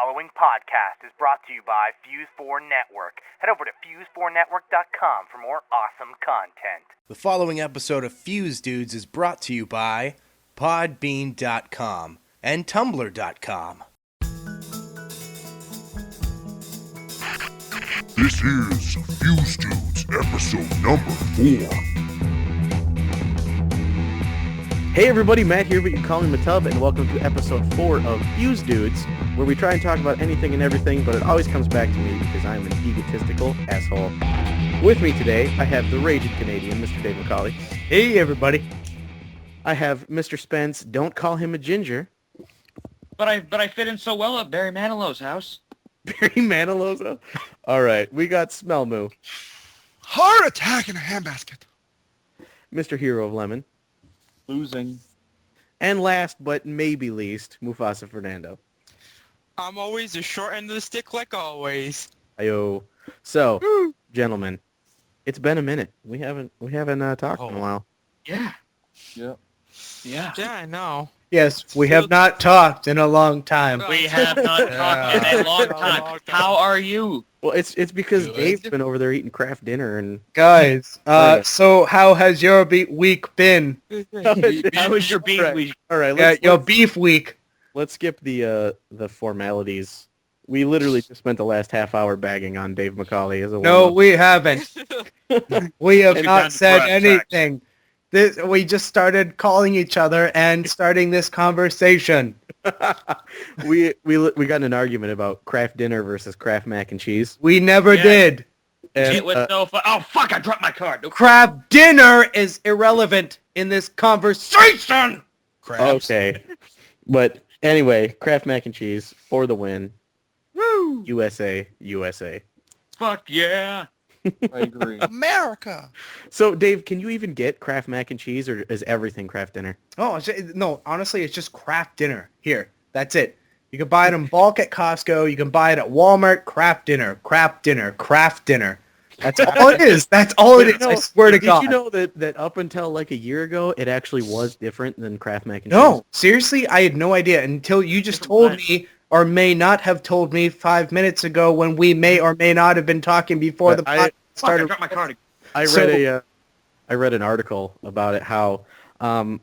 following podcast is brought to you by Fuse4 Network. Head over to fuse4network.com for more awesome content. The following episode of Fuse Dudes is brought to you by Podbean.com and Tumblr.com. This is Fuse Dudes, episode number 4. Hey everybody, Matt here, but you call me Matub, and welcome to episode 4 of Fuse Dudes, where we try and talk about anything and everything, but it always comes back to me because I'm an egotistical asshole. With me today, I have the raging Canadian, Mr. Dave McCauley. Hey, everybody. I have Mr. Spence, don't call him a ginger. But I fit in so well at Barry Manilow's house. Barry Manilow's house? Alright, we got Hellmoo. Heart attack in a handbasket. Mr. Hero of Lemon. Losing. And last, but maybe least, MufasaFernando. I'm always the short end of the stick, like always. Ayo. So, gentlemen, it's been a minute. We haven't talked in a while. Yeah. Yep. Yeah. Yeah, I know. Yes, we have not talked in a long time. We have not talked in a long time. How are you? Well, it's because Good. Dave's been over there eating craft dinner and Guys, so how has your week been? How was your beef week? all right. Your beef week. Let's skip the formalities. We literally just spent the last half hour bagging on Dave McCauley as a No, warm-up. we haven't. We have It's not time to said grab anything. We just started calling each other and starting this conversation. we got in an argument about craft dinner versus craft mac and cheese. We never Yeah. did. And, It was so fun. Oh, fuck, I dropped my card. Nope. Crab dinner is irrelevant in this conversation. okay, but anyway, craft mac and cheese for the win. Woo! USA. Fuck yeah. I agree. America. So, Dave, can you even get Kraft mac and cheese, or is everything Kraft dinner? Oh, no, honestly, it's just craft dinner. Here, that's it. You can buy it in bulk at Costco. You can buy it at Walmart. Craft dinner. That's all it is. That's all it is. I swear to God. Did you know that up until like a year ago, it actually was different than Kraft mac and cheese? No, seriously, I had no idea until you just told me, or may not have told me 5 minutes ago when we may or may not have been talking before the podcast Fuck, I started. dropped my card. I read an article about it, how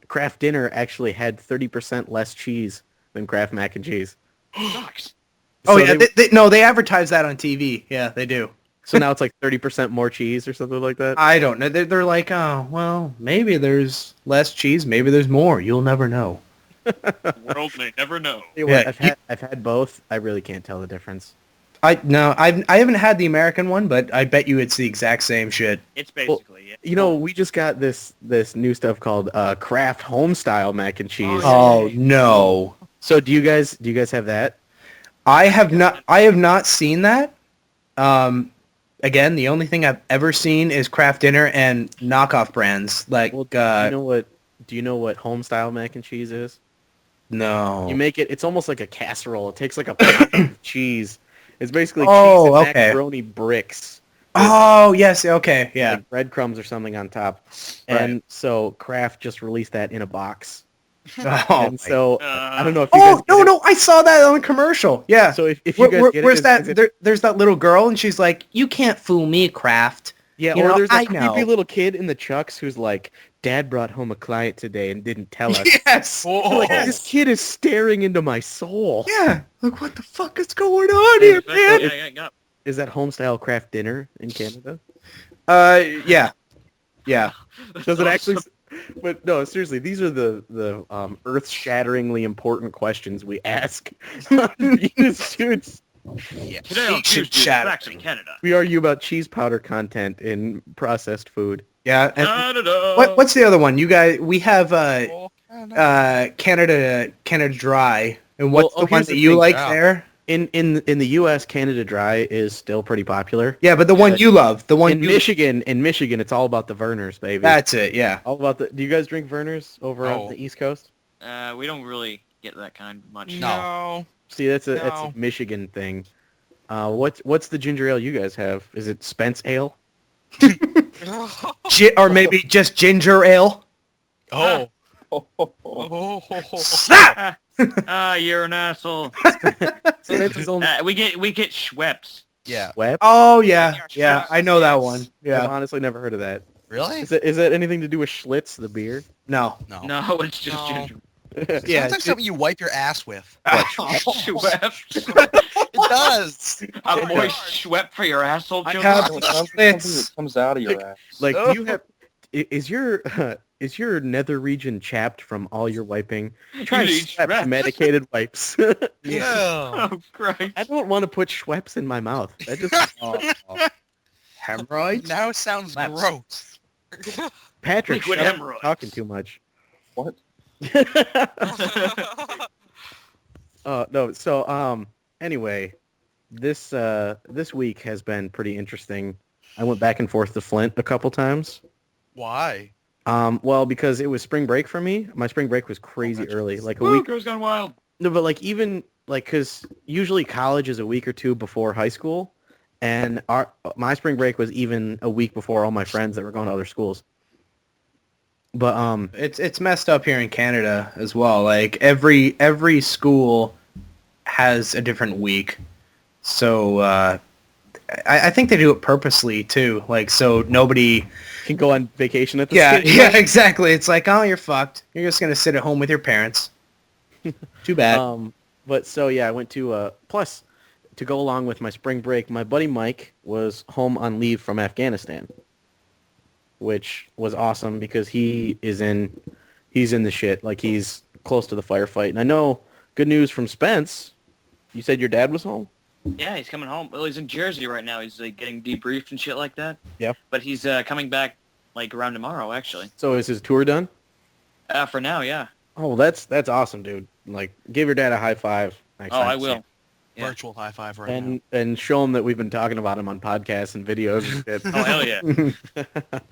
Kraft dinner actually had 30% less cheese than Kraft mac and cheese. Sucks. Oh, So yeah, they- they advertise that on TV. Yeah, they do. So now it's like 30% more cheese or something like that? I don't know. They're like, oh, well, maybe there's less cheese. Maybe there's more. You'll never know. The world may never know. Tell you what, Yeah, I've had both. I really can't tell the difference. I haven't had the American one, but I bet you it's the exact same shit. It's basically it. You know, we just got this new stuff called Kraft Homestyle mac and cheese. Oh no. So do you guys have that? I have not seen that. Again, the only thing I've ever seen is Kraft dinner and knockoff brands like Well, do you know what Homestyle mac and cheese is? no. You make it. It's almost like a casserole. It takes like a pound of cheese. It's basically Oh, cheese and okay. macaroni bricks. Oh, yes, okay, yeah. Like breadcrumbs or something on top. Right. And so Kraft just released that in a box. Oh, And so I don't know if you oh guys get it. no, I saw that on a commercial. Yeah. So if you guys get it, where's it's- that? There's that little girl, and she's like, "You can't fool me, Kraft." Yeah, You or know, there's I a know. creepy little kid in the Chucks who's like, Dad brought home a client today and didn't tell us. Yes. Like, this kid is staring into my soul. Yeah. Like, what the fuck is going on here, man? Yeah. Is that Homestyle Kraft dinner in Canada? Yeah. Yeah. Does it actually... But no, seriously, these are the earth-shatteringly important questions we ask. Dudes, Today on Fuse Dudes, facts in Canada. we argue about cheese powder content in processed food. Yeah. And Canada. what's the other one? You guys, we have Oh, Canada. Canada Dry, and what's Well, the one here's that the you thing. like Yeah. there? In the U.S., Canada Dry is still pretty popular. Yeah, but the one you love, the one In Michigan, it's all about the Vernors, baby. That's it. Yeah. All about the. Do you guys drink Vernors over on No. the East Coast? We don't really get that kind much. No. See, that's a No. Michigan thing. What's the ginger ale you guys have? Is it Spence ale? Or maybe just ginger ale. Oh. Oh. Slap! You're an asshole. Spence is only We get Schweppes. Yeah. web. Oh yeah, I know that one. I've Yeah, honestly never heard of that. Really? Is that anything to do with Schlitz, the beer? no, No. No, it's just No. ginger. It sounds like something you wipe your ass with. Schweppes. It does. A moist Schweppe for your asshole, I children. have Something that Schlitz. comes out of your ass. Like, do you have? Is your nether region chapped from all your wiping? Try need Schweppes Schweppes. medicated wipes. Yeah. Oh, Christ. I don't want to put Schweppes in my mouth. That just Hemorrhoids. Now it sounds Slaps. gross. Patrick, Liquid shut up, hemorrhoids. talking too much. What? No. So anyway, this week has been pretty interesting. I went back and forth to Flint a couple times. Why? Well, because it was spring break for me. My spring break was crazy early, like a Woo, week. girls gone wild. No, but like even like because usually college is a week or two before high school, and my spring break was even a week before all my friends that were going to other schools. But It's messed up here in Canada as well. Like every school has a different week, so I think they do it purposely too. Like so nobody. can go on vacation at the Yeah, same yeah, time. exactly. It's like, oh, you're fucked. You're just gonna sit at home with your parents. Too bad. But so yeah, I went to plus to go along with my spring break. My buddy Mike was home on leave from Afghanistan, which was awesome because he's in the shit. Like he's close to the firefight. And I know good news from Spence. You said your dad was home? Yeah, he's coming home. Well, he's in Jersey right now. He's like getting debriefed and shit like that. Yeah. But he's coming back like around tomorrow, actually. So is his tour done? For now, yeah. Oh, that's awesome, dude. Like, give your dad a high five. Next Oh, time I you see will. him. Yeah. Virtual high five right now. And show him that we've been talking about him on podcasts and videos and shit. Oh, hell yeah.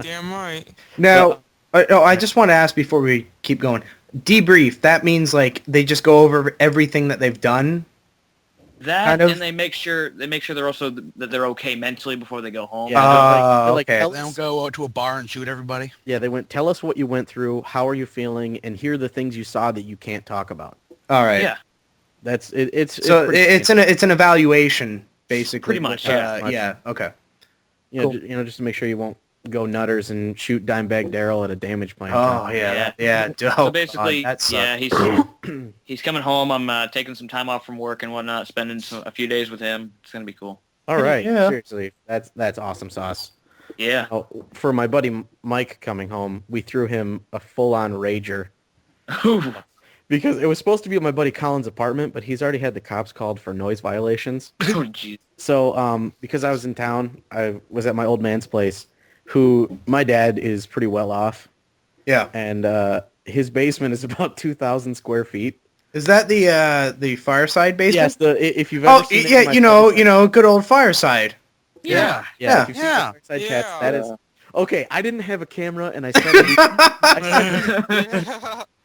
Damn right. Now, I just want to ask before we keep going. Debrief. That means like they just go over everything that they've done. That Kind of. and they make sure they're also that they're okay mentally before they go home. Yeah, they're like, okay. tell They don't us- go to a bar and shoot everybody. Yeah, they went, tell us what you went through, how are you feeling, and here are the things you saw that you can't talk about. All right. Yeah. That's it. It's So pretty it's an evaluation basically. Pretty much, yeah. Yeah. Okay. you know, cool. just to make sure you won't go nutters and shoot Dimebag Daryl at a damage plant. Oh yeah. Yeah. So basically, that sucks. yeah, he's coming home. I'm taking some time off from work and whatnot, spending a few days with him. It's gonna be cool. All right, Yeah. seriously, that's awesome sauce. Yeah. Oh, for my buddy Mike coming home, we threw him a full-on rager because it was supposed to be at my buddy Colin's apartment, but he's already had the cops called for noise violations. Oh, jeez. So, because I was in town, I was at my old man's place, who my dad is pretty well off, Yeah. and his basement is about 2,000 square feet. Is that the fireside basement? Yes, if you've ever Oh seen it in yeah, my you know, good old fireside. Yeah. yeah, if you've seen the Yeah. Fireside Yeah. Chats, that is okay. I didn't have a camera, and I started.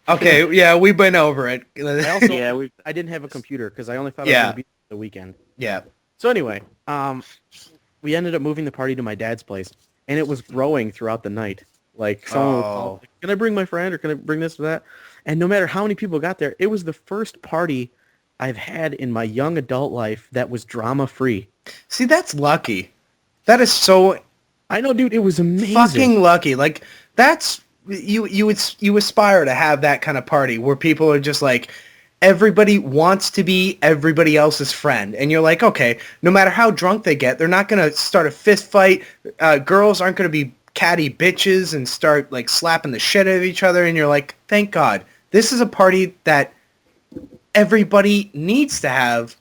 Okay, yeah, we've been over it. I also Yeah, I didn't have a computer because I only thought I was Yeah. going to be the weekend. Yeah. So anyway, we ended up moving the party to my dad's place, and it was growing throughout the night. Like someone would call, like, can I bring my friend or can I bring this or that? And no matter how many people got there, it was the first party I've had in my young adult life that was drama free. See, that's lucky. That is so I know, dude. It was amazing. fucking lucky. Like that's you aspire to have that kind of party where people are just like everybody wants to be everybody else's friend, and you're like, okay, no matter how drunk they get, they're not gonna start a fist fight. Girls aren't gonna be catty bitches and start like slapping the shit out of each other, and you're like, thank God, this is a party that everybody needs to have.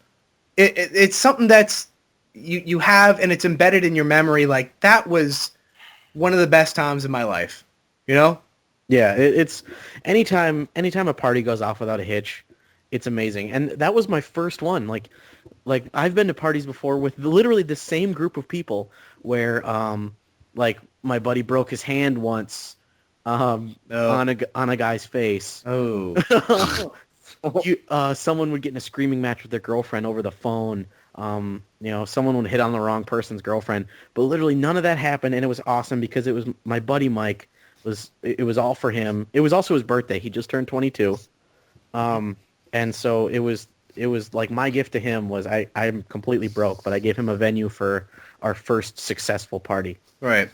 It's something that's you have, and it's embedded in your memory. Like that was one of the best times in my life. You know? Yeah, it's anytime a party goes off without a hitch, it's amazing. And that was my first one. Like I've been to parties before with literally the same group of people where like my buddy broke his hand once on a guy's face. Oh. Someone would get in a screaming match with their girlfriend over the phone. Someone would hit on the wrong person's girlfriend. But literally none of that happened, and it was awesome because it was my buddy Mike. It was all for him. It was also his birthday. He just turned 22. And And so it was like my gift to him was I'm completely broke, but I gave him a venue for our first successful party. Right.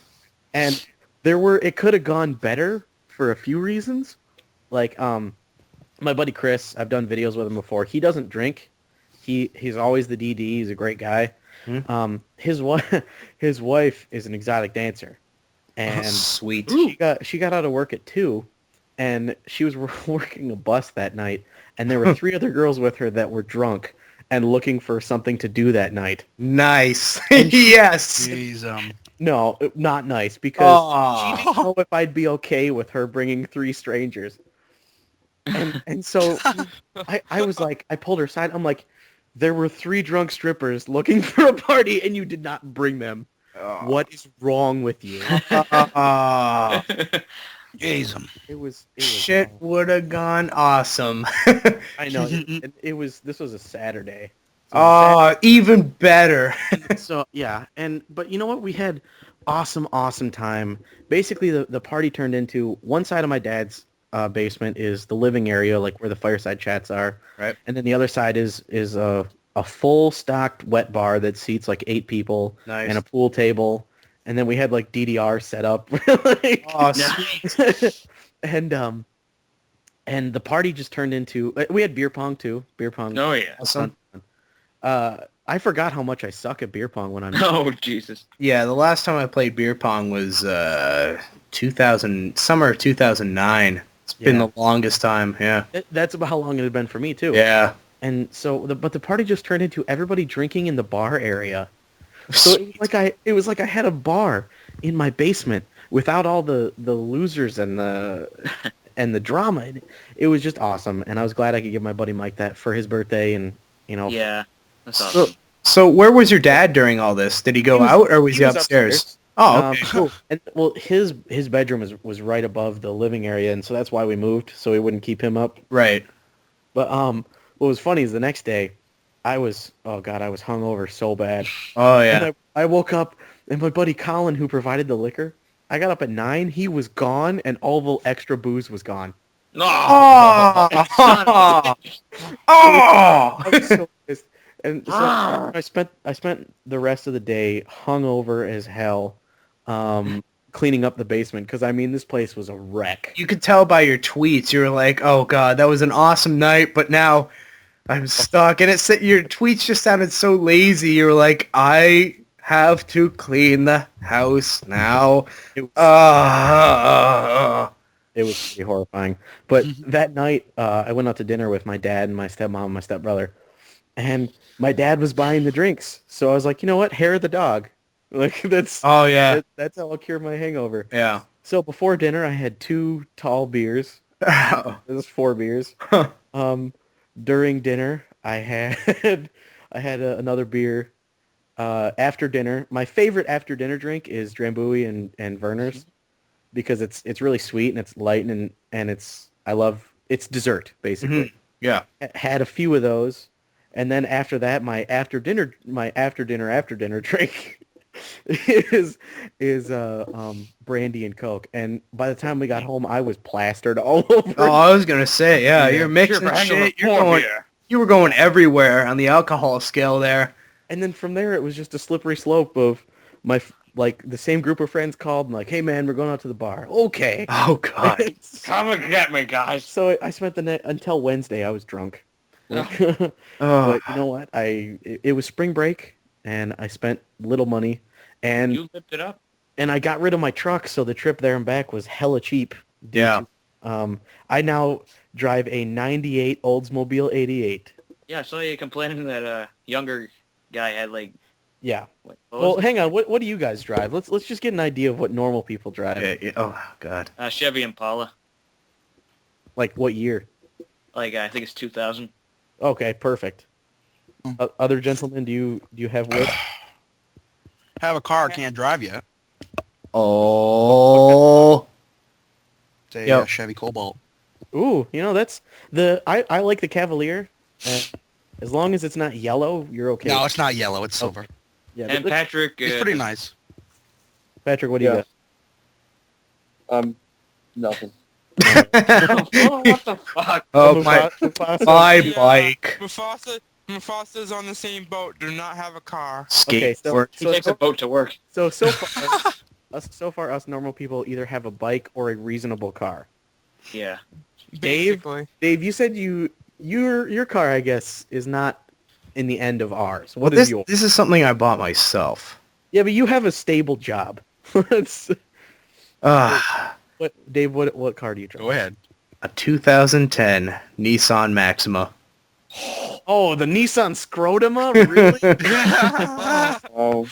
And it could have gone better for a few reasons. Like, my buddy Chris, I've done videos with him before. He doesn't drink. He's always the DD. He's a great guy. His wife is an exotic dancer, and Sweet. she got out of work at 2, and she was working a bus that night, and there were 3 other girls with her that were drunk and looking for something to do that night. Nice. Yes. Jeez, No, not nice, because Aw. she didn't know if I'd be okay with her bringing 3 strangers. And so I was like, I pulled her aside. I'm like, there were 3 drunk strippers looking for a party, and you did not bring them. What is wrong with you? jeez. It was Shit would have gone awesome. I know. This was a Saturday. Oh, even better. So yeah, but you know what? We had awesome time. Basically, the party turned into one side of my dad's basement is the living area, like where the fireside chats are, Right. and then the other side is a full stocked wet bar that seats like 8 people, Nice. and a pool table, and then we had like DDR set up, like, Oh, sweet. and the party just turned into we had beer pong too. Beer pong. Oh yeah. Awesome. I forgot how much I suck at beer pong when I'm. Oh Jesus. Yeah, the last time I played beer pong was summer of 2009. It's been Yeah. the longest time. Yeah. That's about how long it had been for me too. Yeah. And so, but the party just turned into everybody drinking in the bar area. So it was like I had a bar in my basement without all the losers and the drama. It was just awesome, and I was glad I could give my buddy Mike that for his birthday, and you know. Yeah. That's So, awesome. so where was your dad during all this? Did he go out or was he upstairs? Oh, okay. Cool. And well, his bedroom was right above the living area, and so that's why we moved, so we wouldn't keep him up. Right. But what was funny is the next day, I was hungover so bad. Oh, yeah. And I woke up, and my buddy Colin, who provided the liquor, I got up at 9. He was gone, and all the extra booze was gone. No. Oh! Oh! I was so pissed. And so I spent the rest of the day hungover as hell, cleaning up the basement, because I mean this place was a wreck. You could tell by your tweets. You were like, "Oh God, that was an awesome night," but now I'm stuck. And your tweets just sounded so lazy. You were like, "I have to clean the house now." It was pretty horrifying. But that night, I went out to dinner with my dad and my stepmom and my stepbrother. And my dad was buying the drinks. So I was like, you know what? Hair of the dog. Like, that's Oh yeah, that's how I'll cure my hangover. yeah. So before dinner, I had 2 tall beers. It was 4 beers. During dinner, I had another beer. After dinner, my favorite after dinner drink is Drambuie and Werner's, because it's really sweet and it's light and it's dessert basically. Yeah. Had a few of those, and then after that, my after dinner drink is brandy and Coke. And by the time we got home, I was plastered all over. Oh, I was gonna say, yeah, you're mixing shit. You were going everywhere on the alcohol scale there. And then from there, it was just a slippery slope of the same group of friends called and like, hey man, we're going out to the bar. Okay. Oh God. Come and get me, guys. So I spent the night until Wednesday. I was drunk. Oh. But you know what? It was spring break, and I spent little money, and You lived it up. I got rid of my truck, so the trip there and back was hella cheap. Yeah. I now drive a '98 Oldsmobile 88. Yeah, I saw you complaining that a younger guy had like. Yeah. What Well, was hang on. What do you guys drive? Let's just get an idea of what normal people drive. Yeah. Oh God. it? Chevy Impala. Like what year? Like I think it's 2000. Okay, perfect. Other gentlemen, do you have what? Have a car, can't drive yet. Oh. It's a Yep. Chevy Cobalt. Ooh, that's I like the Cavalier. As long as it's not yellow, you're okay. No, it's not yellow. It's silver. Yeah, And Patrick. It's pretty nice. Patrick, what do you got? Nothing. What the fuck? Oh, my Yeah, bike. Mufasa's on the same boat. Do not have a car. Okay, Skateboard. He takes a boat to work. So far, us normal people either have a bike or a reasonable car. Yeah. Dave, Basically. you said your car, I guess, is not in the end of ours. What Well, is yours? this is something I bought myself. Yeah, but you have a stable job. Dave, what car do you drive? Go ahead. A 2010 Nissan Maxima. Oh, the Nissan Scrotoma? Really? Oh.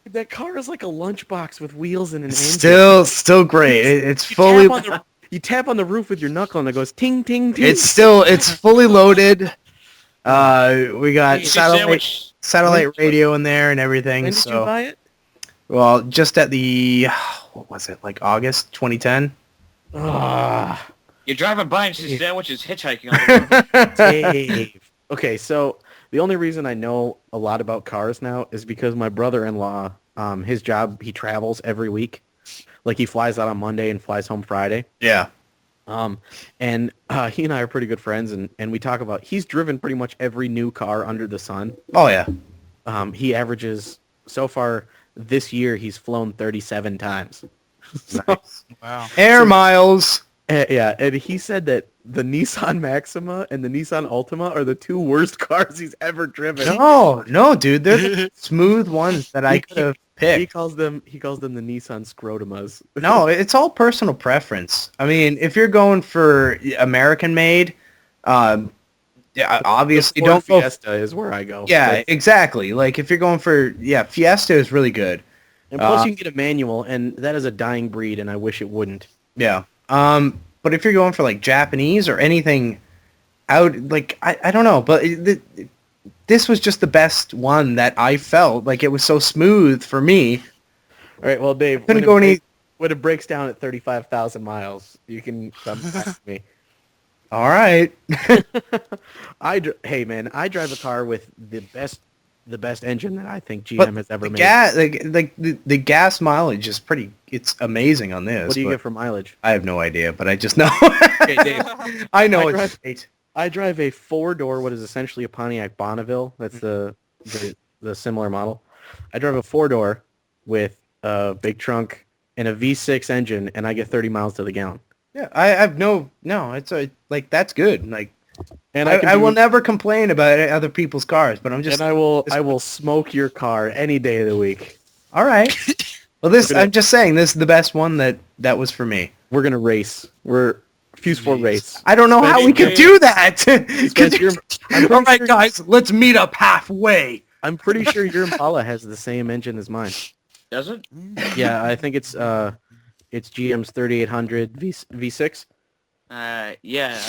That car is like a lunchbox with wheels and an engine. Still great. It's You fully. you tap on the roof with your knuckle and it goes ting ting ting. It's fully loaded. We got Sandwich. satellite radio in there and everything. When did you buy it? Well, just at the what was it, like August 2010? Ah, You're driving by and see sandwiches hitchhiking on the road. Dave. Okay, so the only reason I know a lot about cars now is because my brother-in-law, his job, he travels every week. Like he flies out on Monday and flies home Friday. Yeah. And he and I are pretty good friends, and we talk about, he's driven pretty much every new car under the sun. Oh yeah. He averages, so far this year, he's flown 37 times. Nice. Wow. Air miles. Yeah, and he said that the Nissan Maxima and the Nissan Altima are the two worst cars he's ever driven. No, dude. They're the smooth ones that I could have He picked. calls them the Nissan Scrotumas. No, it's all personal preference. I mean, if you're going for American made, yeah, obviously Ford don't go. Fiesta is where I go. Yeah, That's- exactly. Like if you're going for Fiesta is really good. and plus you can get a manual, and that is a dying breed, and I wish it wouldn't. Yeah. But if you're going for like Japanese or anything out, like I don't know, but this was just the best one that I felt. Like it was so smooth for me. All right, well, Dave, Couldn't go any. when it breaks down at 35,000 miles, you can come back to me. All right. Hey man, I drive a car with the best engine that I think GM But has ever the made. gas, like the gas mileage is pretty. It's amazing on this. What do you but get for mileage? I have no idea, but I just know. Okay, Dave. I know I it's drive- great. I drive a four-door, what is essentially a Pontiac Bonneville. That's the similar model. I drive a four-door with a big trunk and a V6 engine, and I get 30 miles to the gallon. Yeah, I have no. It's like that's good. Like, And I will never complain about other people's cars, but I'm just. And I will smoke your car any day of the week. All right. Well, I'm just saying this is the best one that was for me. We're gonna race. We're Fuse 4 race. I don't know how we could do that. Spence, All right, guys, let's meet up halfway. I'm pretty sure your Impala has the same engine as mine. Does it? Yeah, I think it's GM's 3800 V6. Yeah.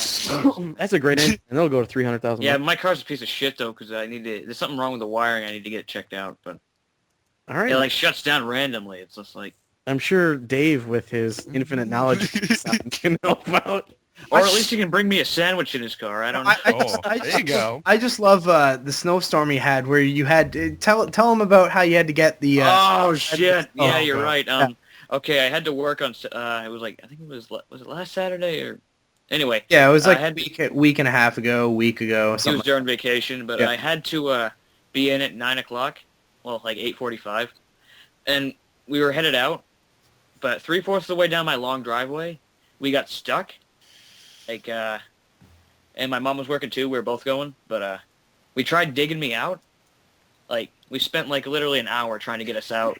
That's a great engine, and it'll go to 300,000. Yeah, my car's a piece of shit though, because there's something wrong with the wiring. I need to get it checked out, but All right. it like shuts down randomly. It's just like, I'm sure Dave, with his infinite knowledge, can help out. or at least he can bring me a sandwich in his car. I don't know. There you go. I just love the snowstorm you had where you had tell him about how you had to get the. Oh shit! Oh, Yeah, you're God. right. Okay, I had to work on. It was like, I think it was it last Saturday or anyway. Yeah, it was like I had a week and a half ago, week ago, It was something. during vacation, but Yeah. I had to be in at 9 o'clock. Well, like 8:45, and we were headed out. But 3/4 of the way down my long driveway, we got stuck. Like, and my mom was working too. We were both going, but we tried digging me out. Like, we spent like literally an hour trying to get us out.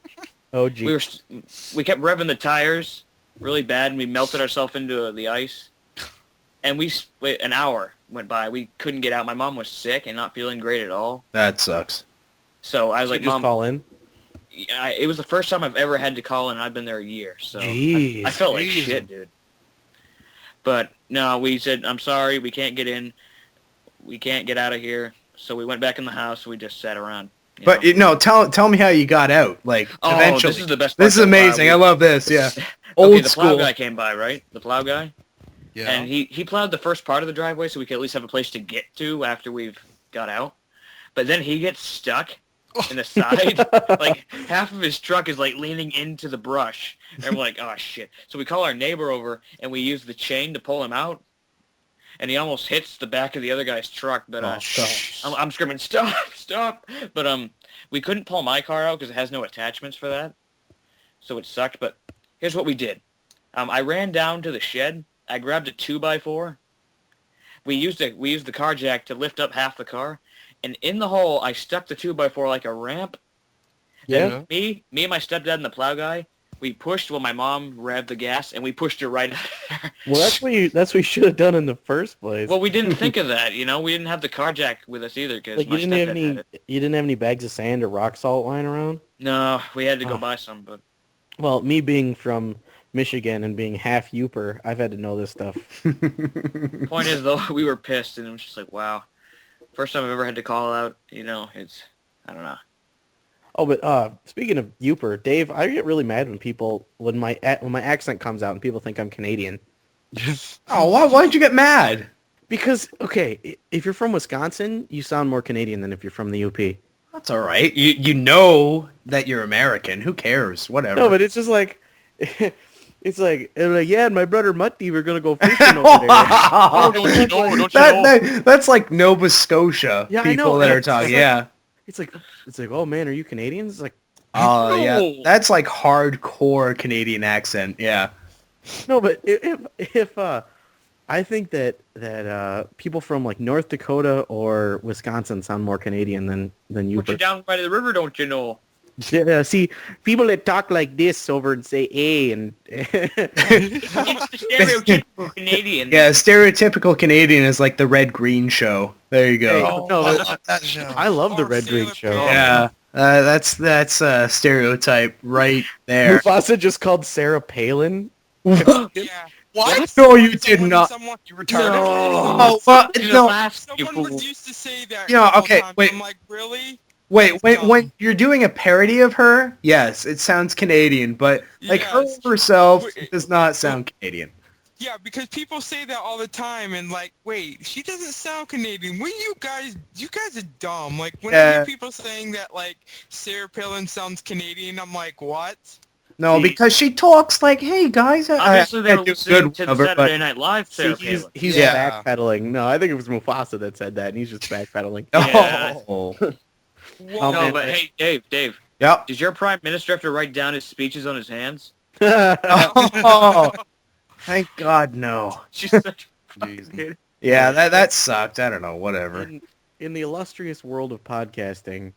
Oh, gee. We kept revving the tires really bad, and we melted ourselves into the ice. And an hour went by. We couldn't get out. My mom was sick and not feeling great at all. That sucks. So I was like, just Mom, call in. it was the first time I've ever had to call in, and I've been there a year. So Jeez. I felt like shit, dude. But no, we said, I'm sorry, we can't get in. We can't get out of here. So we went back in the house. We just sat around. But no, tell me how you got out. Like eventually, this is the best part. This is amazing. I love this. Yeah, Okay, old the school. plow guy came by, right? The plow guy. Yeah. And he plowed the first part of the driveway so we could at least have a place to get to after we've got out. But then he gets stuck in the side. Like, half of his truck is, like, leaning into the brush. And we're like, oh, shit. So we call our neighbor over, and we use the chain to pull him out. And he almost hits the back of the other guy's truck. But I'm screaming, stop, stop. But we couldn't pull my car out because it has no attachments for that. So it sucked. But here's what we did. I ran down to the shed. I grabbed a 2x4. We used the car jack to lift up half the car. And in the hole, I stuck the 2x4 like a ramp. Yeah. And me and my stepdad and the plow guy, we pushed while my mom revved the gas, and we pushed her right out there. Well, that's what you should have done in the first place. Well, we didn't think of that, you know. We didn't have the car jack with us either because like my stepdad had it. you didn't have any bags of sand or rock salt lying around? No, we had to go Oh. buy some, but Well, me being from Michigan and being half Yooper, I've had to know this stuff. point is, though, we were pissed, and it was just like, wow. First time I've ever had to call out, you know, I don't know. Oh, but speaking of Yooper, Dave, I get really mad when my accent comes out and people think I'm Canadian. Oh, why'd you get mad? Because, okay, if you're from Wisconsin, you sound more Canadian than if you're from the UP. That's all right. You know that you're American. Who cares? Whatever. No, but it's just like, yeah, and my brother Mutty, we're going to go fishing over there. Oh, don't you know? That's like Nova Scotia Yeah, I people know. that are It's talking. like- Yeah. It's like, oh, man, are you Canadian? It's like, Oh, yeah. No. That's like hardcore Canadian accent. Yeah. no, but if I think that people from like North Dakota or Wisconsin sound more Canadian than Put you Yooper. down by the river, don't you know? Yeah, see, people that talk like this over and say "a" and It's the stereotypical Canadian. Yeah, stereotypical Canadian is like the Red Green Show. There you go. Hey, no, I but love that show. I love the Or Red Green Sailor Show. Moon. Yeah. That's a stereotype right there. Mufasa just called Sarah Palin. Yeah. What? No, you did not. Someone, You retarded. Oh, well, You're the no. last, you someone fool. used to say that. Yeah, a couple okay, times. wait. I'm like, really? Wait, That's when dumb. you're doing a parody of her, yes, it sounds Canadian, but like her Yes. herself Wait, does not sound Canadian. Yeah, because people say that all the time, and like, wait, she doesn't sound Canadian. You guys are dumb. Like, when I Yeah. hear people saying that, like, Sarah Palin sounds Canadian, I'm like, what? No, See- because she talks like, "Hey guys, Obviously, they I were do listening good to the of her, Saturday but Night Live. See, Sarah he's Palin. Yeah. backpedaling. No, I think it was Mufasa that said that, and he's just backpedaling. Yeah. oh, Whoa. No, man. but hey, Dave, yep. does your prime minister have to write down his speeches on his hands? Oh, thank God, no. She's such Jeez. Yeah, that sucked. I don't know, whatever. in the illustrious world of podcasting,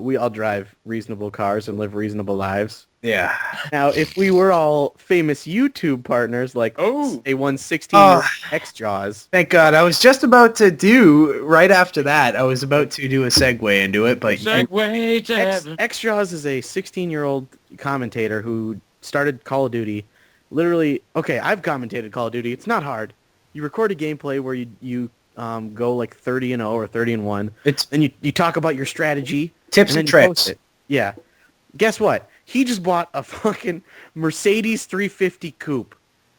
we all drive reasonable cars and live reasonable lives. Yeah. Now, if we were all famous YouTube partners like Oh. a 116 X-Jaws, Thank God. I was just about to do, right after that, I was about to do a segue into it, but segue to heaven. X-Jaws is a 16-year-old commentator who started Call of Duty. Literally, okay, I've commentated Call of Duty. It's not hard. You record a gameplay where you go like 30-0 or 30-1. it's Then you talk about your strategy. tips and and then you post tricks. it. Yeah. Guess what? He just bought a fucking Mercedes 350 coupe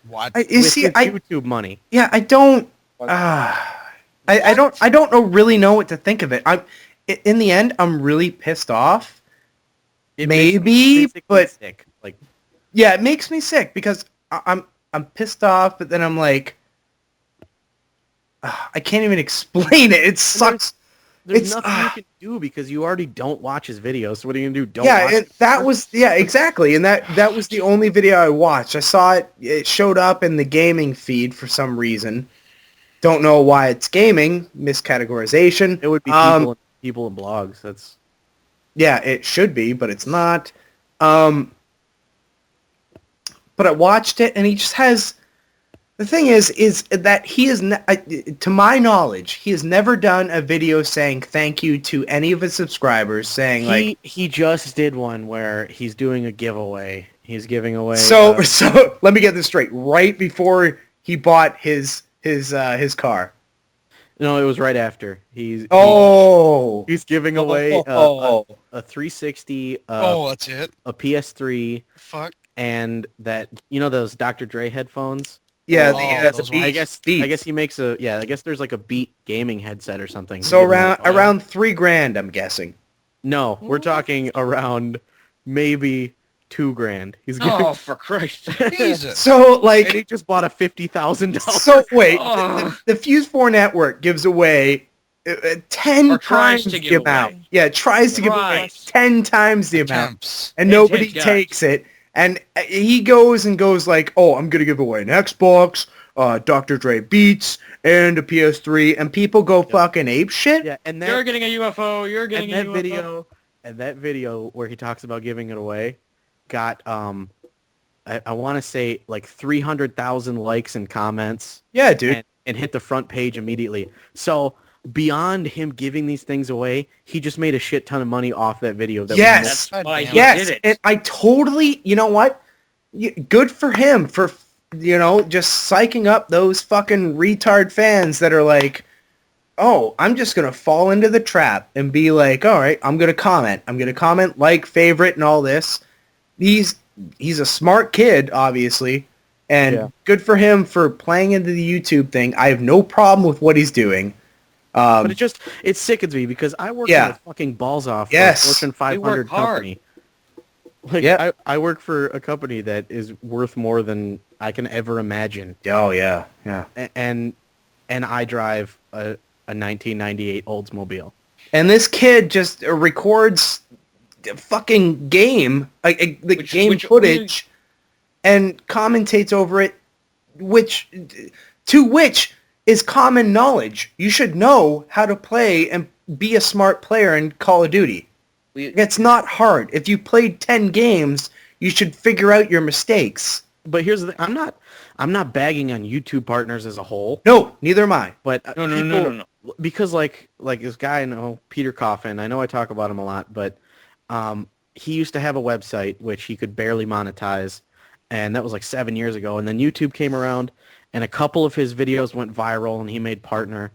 What? You with see, his I YouTube money. yeah, I don't. I don't really know what to think of it. In the end, I'm really pissed off. It Maybe, makes me basically but sick. Like, yeah, it makes me sick because I'm pissed off, but then I'm like, I can't even explain it. It sucks. there's It's- nothing you can do because you already don't watch his videos. So what are you gonna do? Don't Yeah, watch and it? that was exactly, and that was the only video I watched. I saw it; it showed up in the gaming feed for some reason. Don't know why it's gaming miscategorization. It would be people and blogs. That's Yeah, it should be, but it's not. But I watched it, and he just has. The thing is that he is, to my knowledge, he has never done a video saying thank you to any of his subscribers, saying like. he just did one where he's doing a giveaway. He's giving away. So let me get this straight. Right before he bought his car. no, it was right after. He's giving away Oh. a 360, Oh, that's it. a PS3, Fuck. and that those Dr. Dre headphones. Yeah, Oh, the those Beats. I guess Beats. he makes I guess there's like a Beat gaming headset or something. So He's giving around away. $3,000, I'm guessing. No, we're talking around maybe $2,000. He's giving, Oh, for Christ's sake. Jesus. So and like, he just bought a $50,000. so wait, Oh. the Fuse 4 network gives away 10 Or tries times to the give amount. away. Yeah, it tries to give away Tries. 10 times the amount, Attempts. and Hint, nobody hint, guys. takes it. And he goes like, oh, I'm gonna give away an Xbox, Dr. Dre Beats, and a PS3, and people go fucking ape shit. Yeah, and You're that, getting a UFO. You're getting and a that UFO. video where he talks about giving it away got I want to say like 300,000 likes and comments, Yeah, dude. and hit the front page immediately. So beyond him giving these things away, he just made a shit ton of money off that video. That Yes. That's why he Yes, did it. and I totally, you know what? Good for him for, just psyching up those fucking retard fans that are like, oh, I'm just going to fall into the trap and be like, all right, I'm going to comment. I'm going to comment, like, favorite, and all this. He's a smart kid, obviously, and good for him for playing into the YouTube thing. I have no problem with what he's doing. But it sickens me because I work my fucking balls off Yes. for a Fortune 500 work hard. company. Like, I work for a company that is worth more than I can ever imagine. Oh, yeah, yeah. And I drive a 1998 Oldsmobile. And this kid just records a fucking game, game footage, and commentates over it, which is common knowledge. You should know how to play and be a smart player in Call of Duty. It's not hard. If you played 10 games, you should figure out your mistakes. But here's the thing. I'm not bagging on YouTube partners as a whole. No, neither am I. But No. Because like this guy I know, Peter Coffin, I know I talk about him a lot, but he used to have a website which he could barely monetize, and that was like 7 years ago. And then YouTube came around, and a couple of his videos went viral, and he made partner.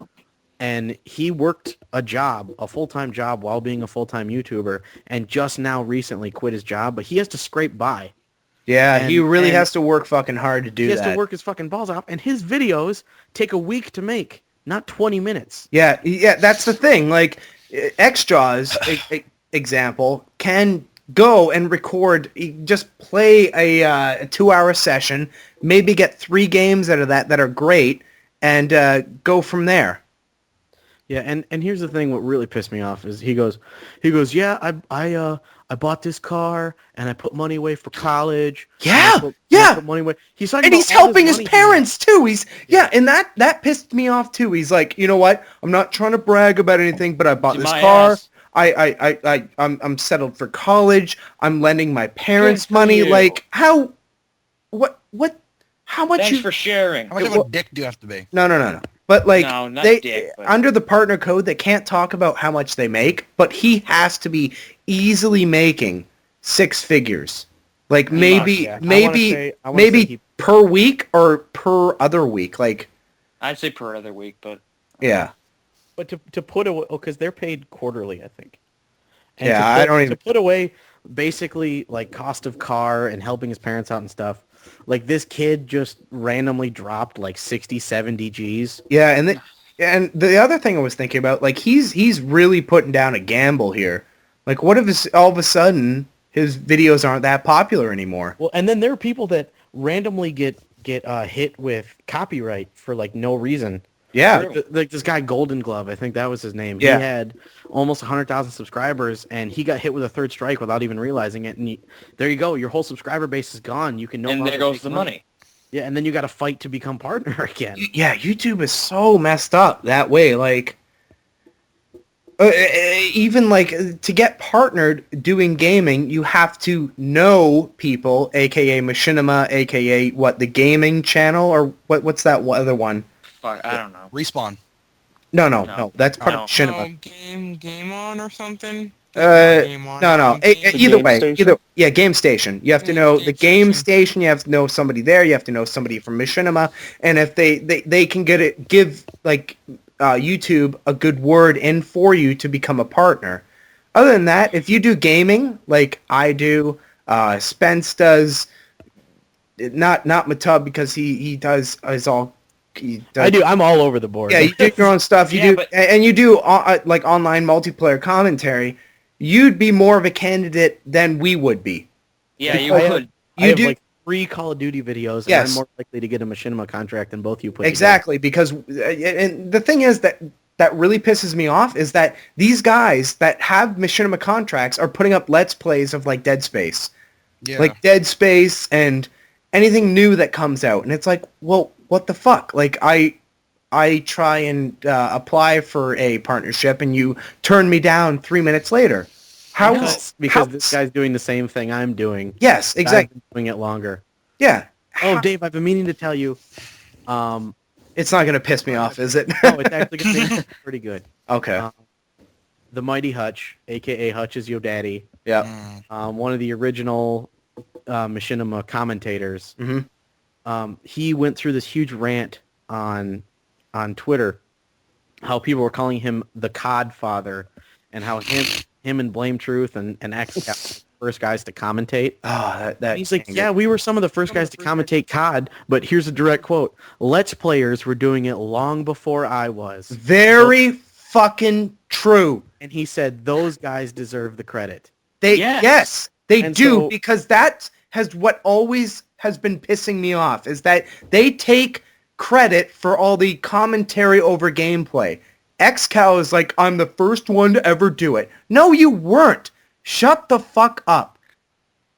And he worked a full-time job while being a full-time YouTuber, and just now recently quit his job, but he has to scrape by. Yeah, he really and has to work fucking hard to do that. He has to work his fucking balls off, and his videos take a week to make, not 20 minutes. Yeah, that's the thing. Like, Xjaws, example, can go and record, just play a 2-hour session, maybe get 3 games out of that are great, and go from there. Yeah, and here's the thing. What really pissed me off is he goes, yeah, I bought this car and I put money away for college. Yeah, I put money away. He's talking and about he's all this helping his money he parents too. And that pissed me off too. He's like, you know what? I'm not trying to brag about anything, but I bought this car. ass. I'm settled for college. I'm lending my parents Good for money. you. Like, how much? Thanks for sharing. How much of a dick do you have to be? No. But like, No, not they dick, but- under the partner code, they can't talk about how much they make, but he has to be easily making 6 figures. Like maybe yeah. I wanna say he- per week or per other week. Like, I'd say per other week, but yeah. But to put away, because they're paid quarterly, I think. And Yeah, to I put, don't even- to put away basically like cost of car and helping his parents out and stuff. Like this kid just randomly dropped like 60, 70 G's. Yeah, and the other thing I was thinking about, like, he's really putting down a gamble here. Like, what if all of a sudden his videos aren't that popular anymore? Well, and then there are people that randomly get hit with copyright for like no reason. Yeah. Like this guy Golden Glove, I think that was his name. Yeah. He had almost 100,000 subscribers, and he got hit with a 3rd strike without even realizing it. And there you go, your whole subscriber base is gone. You can no and longer there goes take the money. Yeah, and then you got to fight to become partner again. Yeah, YouTube is so messed up that way. Like, even like to get partnered doing gaming, you have to know people, aka Machinima, aka the gaming channel, or what's that other one? Fuck, I don't know. Respawn. No, that's part No. of Machinima. Game on or something? No. Game on. Either Game way, Station? Game Station. You have to Yeah, know Game the game Station. station. You have to know somebody there. You have to know somebody from Machinima, and if they can give like YouTube a good word in for you to become a partner. Other than that, if you do gaming like I do, Spence does, not Matub because he does is all. He does, I do. I'm all over the board. Yeah, you do your own stuff. Yeah, but- And you do like online multiplayer commentary. you'd be more of a candidate than we would be. Yeah, you I would. I have like 3 Call of Duty videos, and Yes. I'm more likely to get a machinima contract than both you put Exactly, because and the thing is that really pisses me off is that these guys that have machinima contracts are putting up Let's Plays of like Dead Space. Yeah. Like Dead Space and anything new that comes out. And it's like, well, what the fuck? Like, I try and apply for a partnership, and you turn me down 3 minutes later. How? Because this guy's doing the same thing I'm doing. Yes, exactly. I've been doing it longer. Yeah. Oh, Dave, I've been meaning to tell you. It's not going to piss me off, is it? No, it's actually going to be pretty good. Okay. The Mighty Hutch, a.k.a. Hutch is Yo Daddy. Yeah. One of the original machinima commentators. Mm-hmm. He went through this huge rant on Twitter, how people were calling him the COD father, and how him and Blame Truth and X got the first guys to commentate. Oh, that He's like, yeah, we were some of the first guys to commentate COD, but here's a direct quote: Let's Players were doing it long before I was. Very fucking true. And he said those guys deserve the credit. Yes, they And do, so- because that has what always has been pissing me off is that they take credit for all the commentary over gameplay. XCal is like, I'm the first one to ever do it. No, you weren't. Shut the fuck up.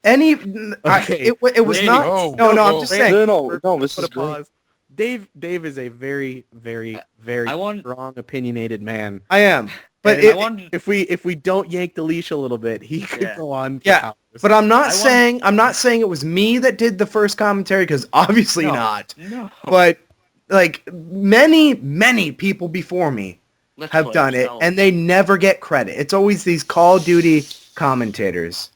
It was Randy, not. No, I'm just saying. No, this Put is a great. pause. Dave is a very, very, very strong, opinionated man. I am. But And if we don't yank the leash a little bit, he could go on. For hours. But I'm not saying it was me that did the first commentary, because obviously not. No. But like many people before me have done it, and they never get credit. It's always these Call of Duty commentators.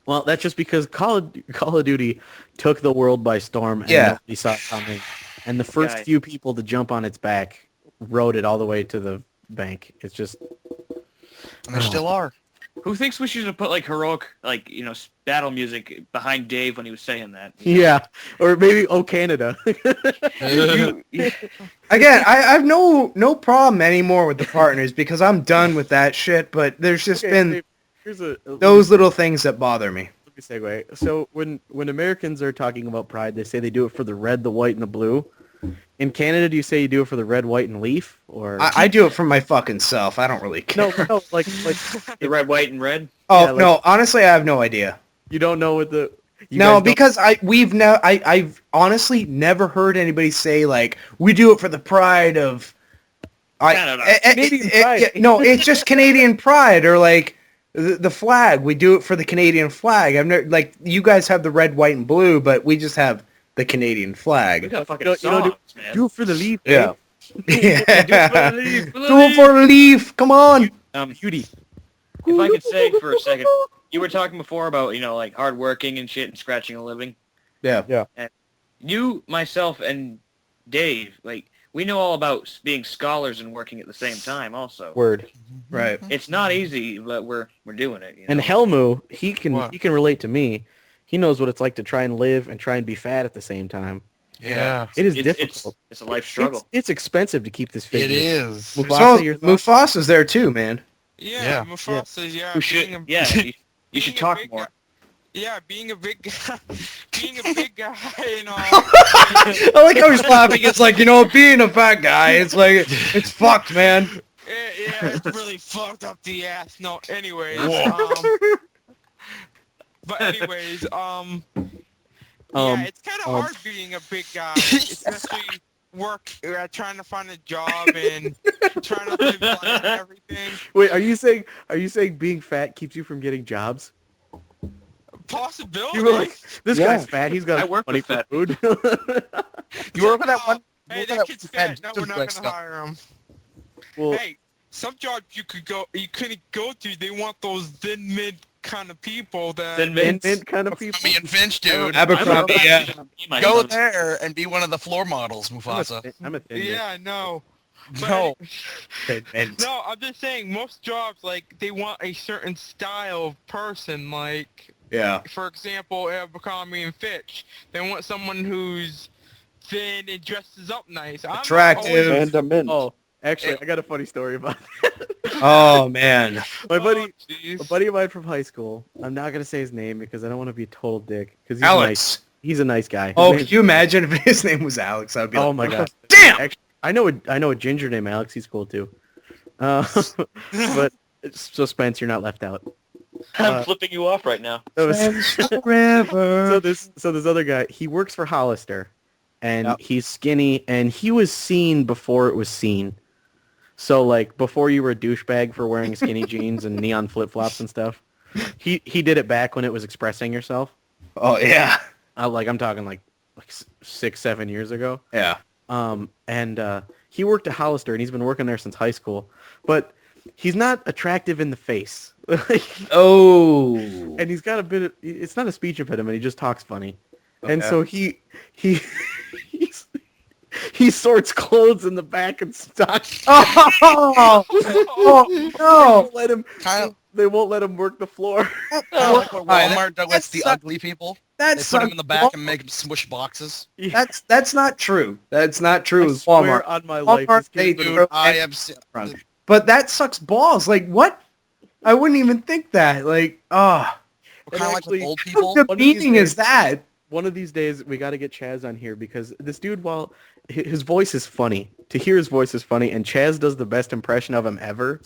Well, that's just because Call of Duty took the world by storm, and nobody saw it coming. And the first few people to jump on its back rode it all the way to the bank. It's just... And there still are. Who thinks we should have put like heroic, like, you know, battle music behind Dave when he was saying that? Yeah, or maybe Oh Canada. Again, I have no problem anymore with the partners, because I'm done with that shit. But there's just been those little things that bother me. Let me segue. So when Americans are talking about pride, they say they do it for the red, the white, and the blue. In Canada, do you say you do it for the red, white, and leaf, or I do it for my fucking self. I don't really care. no, like the red, white, and red. Oh yeah, like, no, honestly, I have no idea. You don't know what the because I've honestly never heard anybody say like, we do it for the pride of Canadian pride. No, it's just Canadian pride, or like the flag. We do it for the Canadian flag. I've never, like, you guys have the red, white, and blue, but we just have the Canadian We flag. got fucking You know, songs, man. do it for the leaf. Yeah. Yeah. Do it for the leaf. Come on. Beauty. If I could say for a second, you were talking before about, you know, like hard working and shit and scratching a living. Yeah. And you, myself, and Dave, like, we know all about being scholars and working at the same time also. Word. Right. It's not easy, but we're doing it. You know? And Hellmoo, he can What? relate to me. He knows what it's like to try and live and try and be fat at the same time. Yeah. It is It's difficult. a life struggle. It's expensive to keep this It fitness. is. Mufasa, So your thoughts? Mufasa's there too, man. Yeah, Yeah. Mufasa, yeah. You should, being a- yeah, you being should a talk big more. guy- Yeah, being a big guy, being a big guy, and all. I like how he's laughing. It's like, you know, being a fat guy, it's like, it's fucked, man. Yeah, it's really fucked up the ass. No, anyways. But anyways, yeah, it's kind of hard being a big guy, especially trying to find a job and trying to live life and everything. Wait, are you saying being fat keeps you from getting jobs? Possibility. You were like, this guy's fat. He's got I work money with for fat food. You work with that one. Hey, work with that that kid's one fat. No, we're not suplex gonna stuff. hire him. Well, Hey, some jobs you couldn't go to. They want those thin mid kind of people that. Thin mint mints. kind of people. Me and Finch, dude. Abercrombie, yeah. Go there and be one of the floor models, Mufasa. I'm a thin Yeah, I know. But No. No, I'm just saying most jobs like they want a certain style of person. Like, Yeah. for example, Abercrombie and Fitch, they want someone who's thin and dresses up nice. I'm not Attractive. always- And a mint. Oh, Actually, I got a funny story about Oh man. my buddy. jeez. A buddy of mine from high school. I'm not gonna say his name because I don't want to be a total dick. Because Alex. He's a nice guy. His Oh, name's- could you imagine if his name was Alex? I'd be Oh like, my god. damn! Actually, I know a ginger named Alex. He's cool too. But so Spence, you're not left out. I'm flipping you off right now. So, Forever. this other guy, he works for Hollister, and Yep. he's skinny, and he was seen before it was seen. So like before you were a douchebag for wearing skinny jeans and neon flip flops and stuff, he did it back when it was expressing yourself. Oh yeah. I'm talking like 6-7 years ago. Yeah. And he worked at Hollister, and he's been working there since high school. But he's not attractive in the face. Oh. And he's got a bit of, it's not a speech impediment, he just talks funny. And so he sorts clothes in the back and stock. Oh, oh no. Let him, they won't let him work the floor. Kind of like what Walmart does that's the such- ugly people. That's They put them in the back and make them smush boxes. That's not true. That's not true I with swear Walmart. on my life. Walmart, this kid's they been- throw I that am. front. But that sucks balls. Like what? I wouldn't even think that. Like, Kind of like actually- with old how people. demeaning is that? One of these days, we got to get Chaz on here because this dude, while his voice is funny, to hear his voice is funny, and Chaz does the best impression of him ever.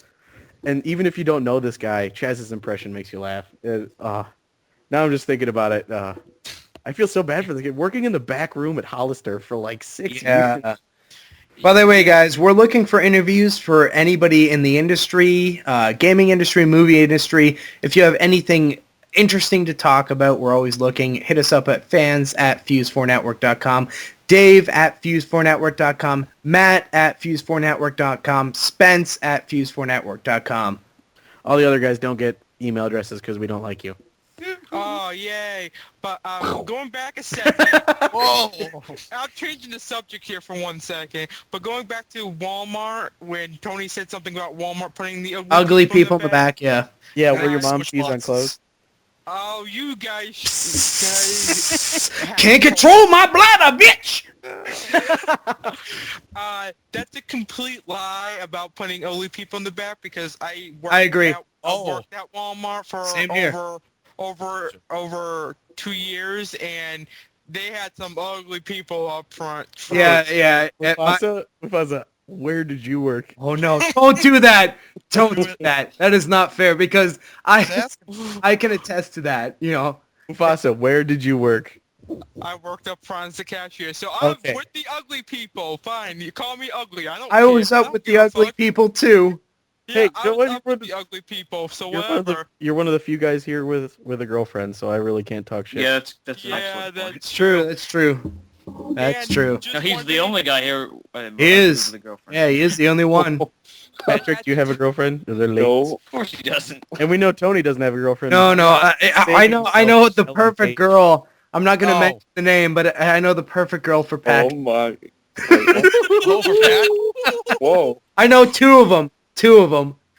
And even if you don't know this guy, Chaz's impression makes you laugh. Now I'm just thinking about it. I feel so bad for the kid working in the back room at Hollister for like 6 years. Yeah. By the way, guys, we're looking for interviews for anybody in the industry, gaming industry, movie industry. If you have anything interesting to talk about, we're always looking. Hit us up at fans@fuse4network.com, Dave@fuse4network.com, Matt@fuse4network.com, Spence@fuse4network.com. All the other guys don't get email addresses because we don't like you. Oh, yay. But going back a second, Whoa! I'm changing the subject here for 1 second. But going back to Walmart, when Tony said something about Walmart putting the Ugly people in the back, yeah. Yeah, where your mom Smush pees on boxes. clothes. Oh, you guys Can't control my bladder, bitch! That's a complete lie about putting ugly people in the back because I agree. worked at Walmart for Same here. over 2 years, and they had some ugly people up front. Yeah. Mufasa, where did you work? Oh no! Don't do that! Don't do that! That is not fair because I can attest to that. You know. Mufasa, where did you work? I worked up front as the cashier, so I'm Okay. with the ugly people. Fine, you call me ugly. I don't. I was care. up don't with the give a ugly fuck. people too. Yeah, Hey, I don't was worry, up with the ugly people. So whatever. You're one of the few guys here with a girlfriend, so I really can't talk shit. Yeah, that's an Yeah, excellent point. It's true. That's true. That's And true. just No, he's the wondering- only guy here. He is. With a girlfriend. Yeah, he is the only one. Patrick, do you have a girlfriend? Are there ladies? No, of course he doesn't. And we know Tony doesn't have a girlfriend. No. I know the perfect girl. I'm not gonna Oh. mention the name, but I know the perfect girl for Patrick. my. Go for Pat. Whoa. I know two of them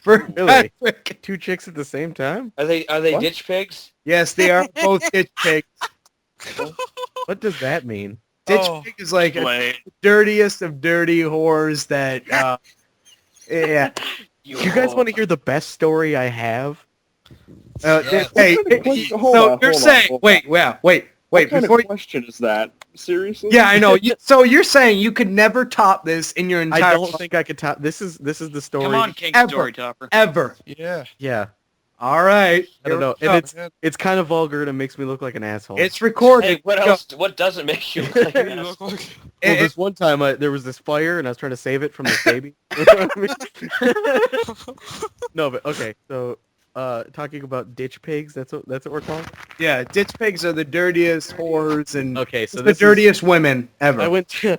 for Really? Patrick. Two chicks at the same time? Are they What? ditch pigs? Yes, they are both ditch pigs. What does that mean? Ditch Oh. pig is like a Wait, dirtiest of dirty whores that. Yeah. You guys want to hear the best story I have? Yes. Hey, so you're saying? Wait. What kind Before of question is that? Seriously? yeah, I know. So you're saying you could never top this in your I entire don't think I could top. This is the story. come on, King Ever. Story Topper. ever. Yeah. Yeah, All right. I don't know, Here and we go. it's kind of vulgar and it makes me look like an asshole. It's recorded. Hey, what else? What doesn't make you like You an look asshole? like- Well, It- this one time there was this fire and I was trying to save it from this baby. You know what I mean? No, but okay. So, talking about ditch pigs, that's what we're called. Yeah, ditch pigs are the dirtiest whores and Okay, so the this is- dirtiest women ever. I went to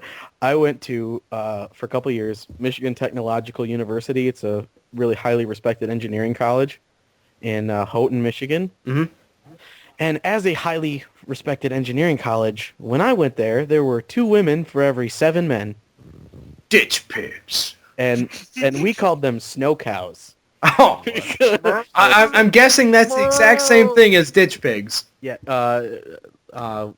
for a couple of years Michigan Technological University. It's a really highly respected engineering college in Houghton, Michigan. Mhm. And as a highly respected engineering college, when I went there, there were 2 women for every 7 men, Ditch pigs. and we called them snow cows. Oh, I'm guessing that's the exact same thing as ditch pigs. Yeah,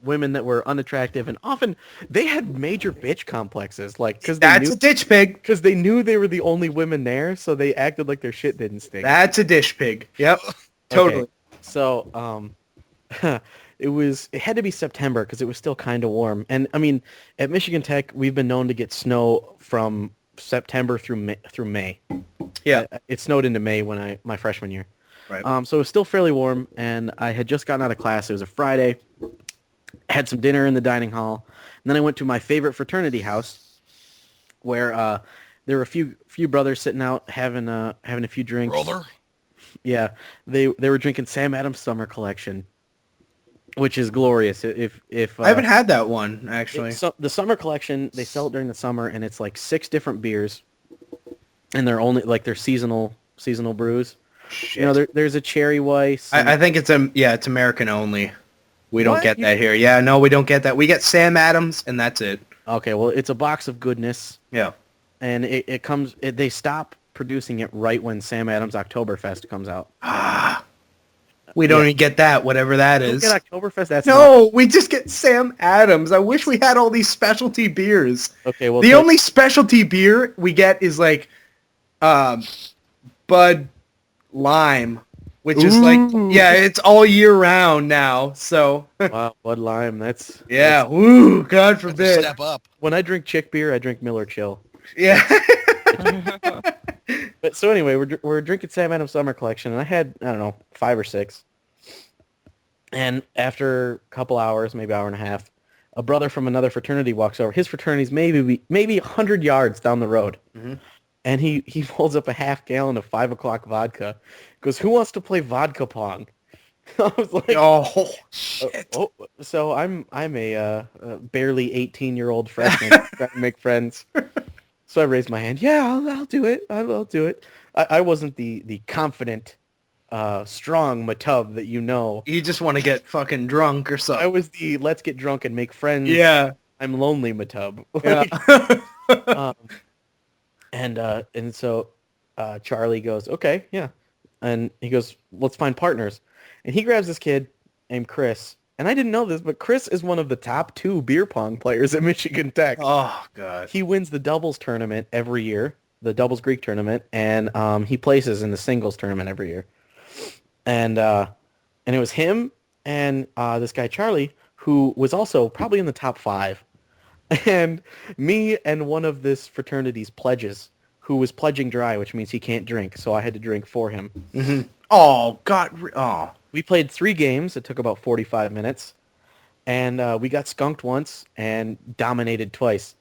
women that were unattractive, and often they had major bitch complexes, like because That's a ditch pig. Because they knew they were the only women there, so they acted like their shit didn't stink. That's a dish pig. Yep, totally. Okay. So, it had to be September because it was still kind of warm. And I mean, at Michigan Tech, we've been known to get snow from September through May. Yeah, it snowed into May my freshman year. Right. So it was still fairly warm, and I had just gotten out of class. It was a Friday. Had some dinner in the dining hall, and then I went to my favorite fraternity house, where there were a few brothers sitting out having a few drinks. Brother? Yeah, they were drinking Sam Adams Summer Collection, which is glorious. If I haven't had that one actually. The Summer Collection, they sell it during the summer, and it's like 6 different beers, and they're only like they're seasonal brews. Shit. You know, there's a cherry Weiss. I think it's American only. We don't get that here. Yeah, no, we don't get that. We get Sam Adams, and that's it. Okay, well, it's a box of goodness. Yeah, and it comes. They stop producing it right when Sam Adams Oktoberfest comes out. We don't even get that, whatever that is. We get Oktoberfest. We just get Sam Adams. I wish we had all these specialty beers. Okay, well, the only specialty beer we get is like, Bud Lime, which is like, it's all year round now. So wow, Bud Lime, that's woo, God forbid. Step up. When I drink chick beer, I drink Miller Chill. Yeah. But so anyway, we're drinking Sam Adams Summer Collection, and I had, I don't know, 5 or 6. And after a couple hours, maybe hour and a half, a brother from another fraternity walks over. His fraternity's maybe 100 yards down the road. Mm-hmm. And he pulls up a half gallon of 5 o'clock vodka. Goes, who wants to play vodka pong? I was like, oh shit. So I'm a barely 18-year-old freshman trying to make friends. So I raised my hand. Yeah, I'll do it. I'll do it. I wasn't the confident, strong Matub that you know. You just want to get fucking drunk or something. I was the let's get drunk and make friends. Yeah. I'm lonely Matub. Yeah. And so Charlie goes, okay, yeah. And he goes, let's find partners. And he grabs this kid named Chris. And I didn't know this, but Chris is one of the top 2 beer pong players at Michigan Tech. Oh, God. He wins the doubles tournament every year, the doubles Greek tournament, and he places in the singles tournament every year. And it was him and this guy Charlie, who was also probably in the top 5. And me and one of this fraternity's pledges, who was pledging dry, which means he can't drink, so I had to drink for him. Mm-hmm. Oh, God. Oh. We played 3 games. It took about 45 minutes. And we got skunked once and dominated twice.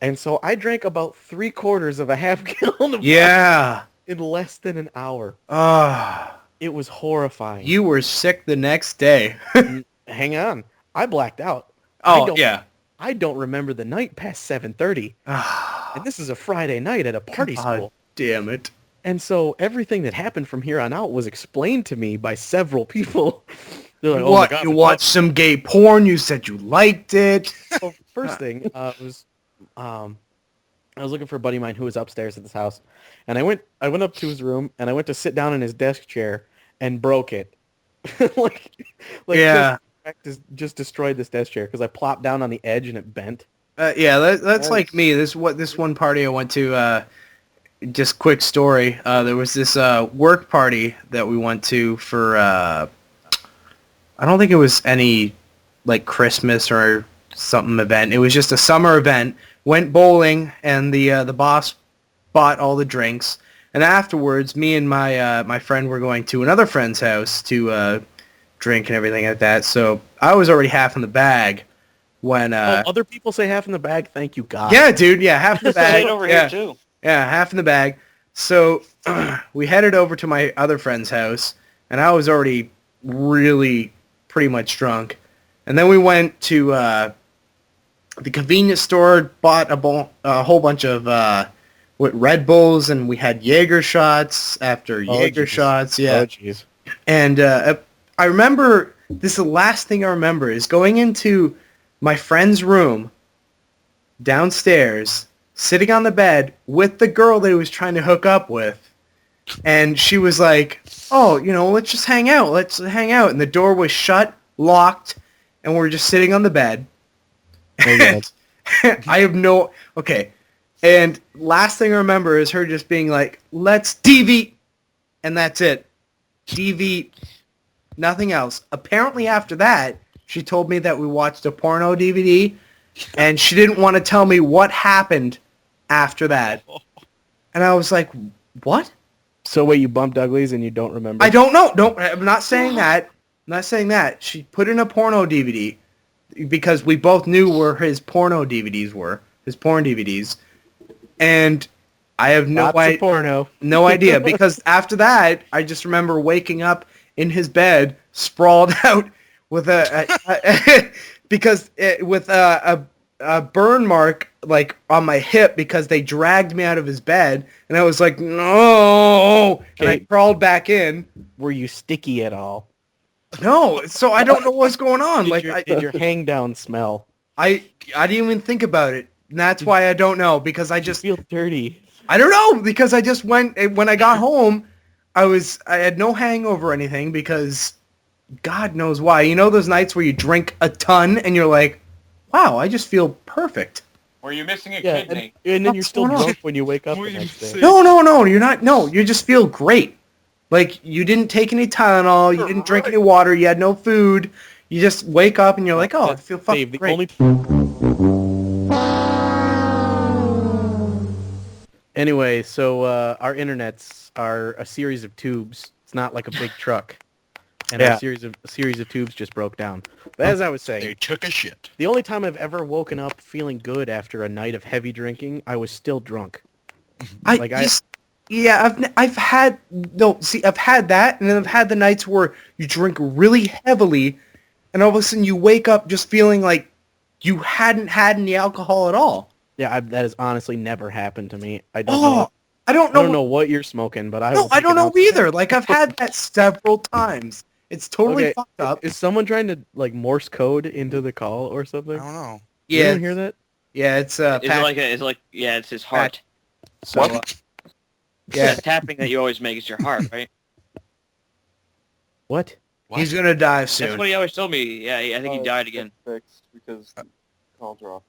And so I drank about 3/4 of a half gallon of vodka in less than an hour. It was horrifying. You were sick the next day. Hang on. I blacked out. I don't remember the night past 7:30. And this is a Friday night at a party school. Damn it. And so everything that happened from here on out was explained to me by several people. They're like, what, you watched some gay porn? You said you liked it. Well, first thing was I was looking for a buddy of mine who was upstairs at this house. And I went up to his room, and I went to sit down in his desk chair and broke it. like yeah. Just destroyed this desk chair because I plopped down on the edge and it bent. That's like me. This one party I went to. Just quick story. There was this work party that we went to for. I don't think it was any like Christmas or something event. It was just a summer event. Went bowling, and the boss bought all the drinks. And afterwards, me and my friend were going to another friend's house to drink and everything like that. So I was already half in the bag when other people say half in the bag. Thank you, God. Yeah, dude. Yeah, half in the bag. Over here too. Yeah, half in the bag. So we headed over to my other friend's house, and I was already really pretty much drunk. And then we went to the convenience store, bought a whole bunch of Red Bulls, and we had Jaeger shots after Jaeger shots. Yeah. Oh, jeez. And I remember, this is the last thing I remember, is going into my friend's room downstairs, sitting on the bed with the girl that he was trying to hook up with. And she was like, oh, let's just hang out. Let's hang out. And the door was shut, locked, and we're just sitting on the bed. Oh, I have no... Okay. And last thing I remember is her just being like, let's DV. And that's it. DV. Nothing else. Apparently after that, she told me that we watched a porno DVD, and she didn't want to tell me what happened after that. And I was like, what? So wait, you bumped uglies and you don't remember? I don't know. I'm not saying that. I'm not saying that. She put in a porno DVD because we both knew where his porno DVDs were, his porn DVDs. And I have no idea. Porno. No idea, because after that, I just remember waking up in his bed, sprawled out with with a burn mark like on my hip because they dragged me out of his bed, and I was like, no, and I crawled back in. Were you sticky at all? No, so I don't know what's going on. Did your hang down smell? I didn't even think about it. And that's why I don't know, because I just feel dirty. I don't know, because I just when I got home, I had no hangover or anything, because God knows why. You know those nights where you drink a ton and you're like, wow, I just feel perfect. Were you missing a kidney? And then you're still drunk when you wake up the next day. No, you're not. No, you just feel great. Like, you didn't take any Tylenol, you didn't drink any water, you had no food. You just wake up and you're like, oh, I feel fucking great. Anyway, so our internets are a series of tubes. It's not like a big truck. And a series of tubes just broke down. But as I was saying, They took a shit. the only time I've ever woken up feeling good after a night of heavy drinking, I was still drunk. I've had that, and then I've had the nights where you drink really heavily, and all of a sudden you wake up just feeling like you hadn't had any alcohol at all. Yeah, that has honestly never happened to me. I don't know. I don't know what you're smoking, but I don't know either. Like, I've had that several times. It's totally fucked up. Is someone trying to like Morse code into the call or something? I don't know. You didn't hear that? Yeah, it's it's his heart. So, yeah, the tapping that you always make is your heart, right? What? He's gonna die soon. That's what he always told me. Yeah, I think he died again. Fixed because call dropped.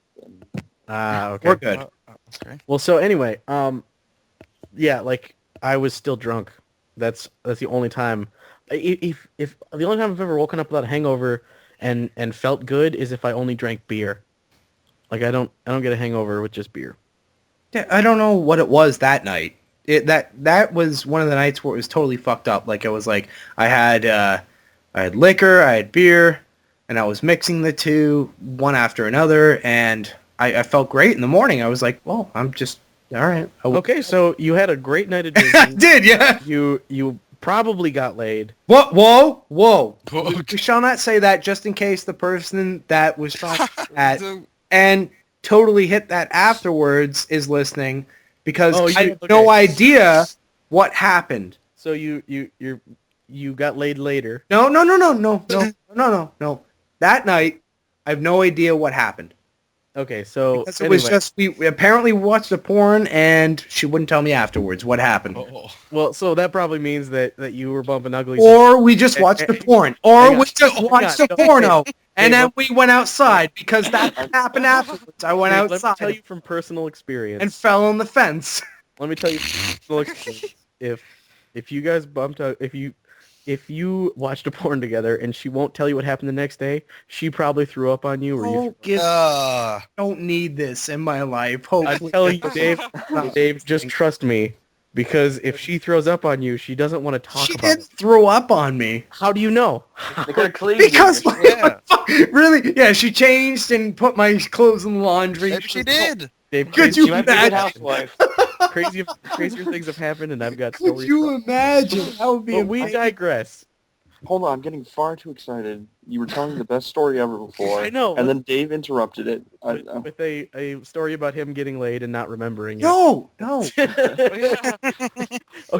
Okay. We're good. Okay. Well, so anyway, yeah, like I was still drunk. That's the only time. If the only time I've ever woken up without a hangover and felt good is if I only drank beer. Like I don't get a hangover with just beer. Yeah, I don't know what it was that night. That was one of the nights where it was totally fucked up. Like, it was like I had liquor, I had beer, and I was mixing the two one after another, and I felt great in the morning. I was like, well, I'm just all right. Okay, so you had a great night of drinking. I did, yeah. You probably got laid. What? Whoa. We shall not say that, just in case the person that was trying at and totally hit that afterwards is listening, because I have no idea what happened. So you got laid later. No. That night, I have no idea what happened. Okay, so because it was just we apparently watched a porn, and she wouldn't tell me afterwards what happened. Well, so that probably means that you were bumping uglies. Or we just watched the porn. Or we just watched the porno. And then we went outside, because that happened afterwards. I went outside. Let me tell you from personal experience. And fell on the fence. Let me tell you from personal experience. If you guys bumped out, if you watched a porn together and she won't tell you what happened the next day, she probably threw up on you. Or don't need this in my life. I'm telling you, Dave, just trust me. Because if she throws up on you, she doesn't want to talk about it. She didn't throw up on me. How do you know? Because really, yeah, she changed and put my clothes in the laundry. Maybe she did. Dave, could you imagine? Crazier things have happened, and I've got stories. Could you imagine? That would be. But we digress. Hold on, I'm getting far too excited. You were telling the best story ever before. I know. And then Dave interrupted it. With a story about him getting laid and not remembering it. No. Okay.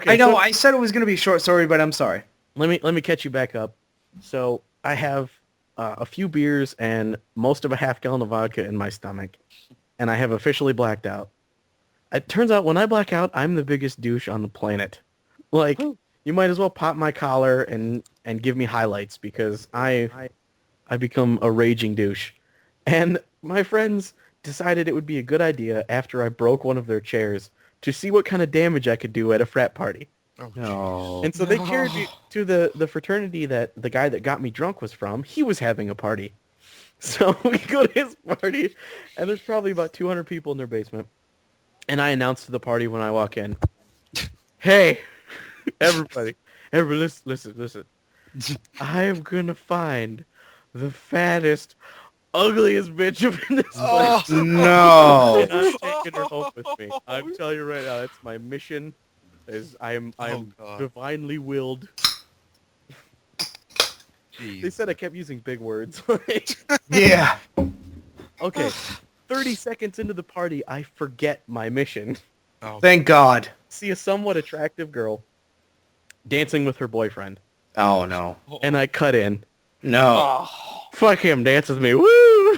I know. I said it was going to be a short story, but I'm sorry. Let me catch you back up. So I have a few beers and most of a half gallon of vodka in my stomach, and I have officially blacked out. It turns out when I black out, I'm the biggest douche on the planet. Like, you might as well pop my collar and give me highlights, because I I become a raging douche. And my friends decided it would be a good idea after I broke one of their chairs to see what kind of damage I could do at a frat party. No. And so they carried me to the fraternity that the guy that got me drunk was from. He was having a party. So we go to his party, and there's probably about 200 people in their basement. And I announce to the party when I walk in, hey, everybody, listen. I am going to find the fattest, ugliest bitch up in this place. No. And I'm taking her home with me. I'm telling you right now, that's my mission. I am divinely willed. Jeez. They said I kept using big words. Yeah. Okay, 30 seconds into the party, I forget my mission. Thank God. See a somewhat attractive girl dancing with her boyfriend. Oh, no. And I cut in. No. Fuck him, dance with me. Woo!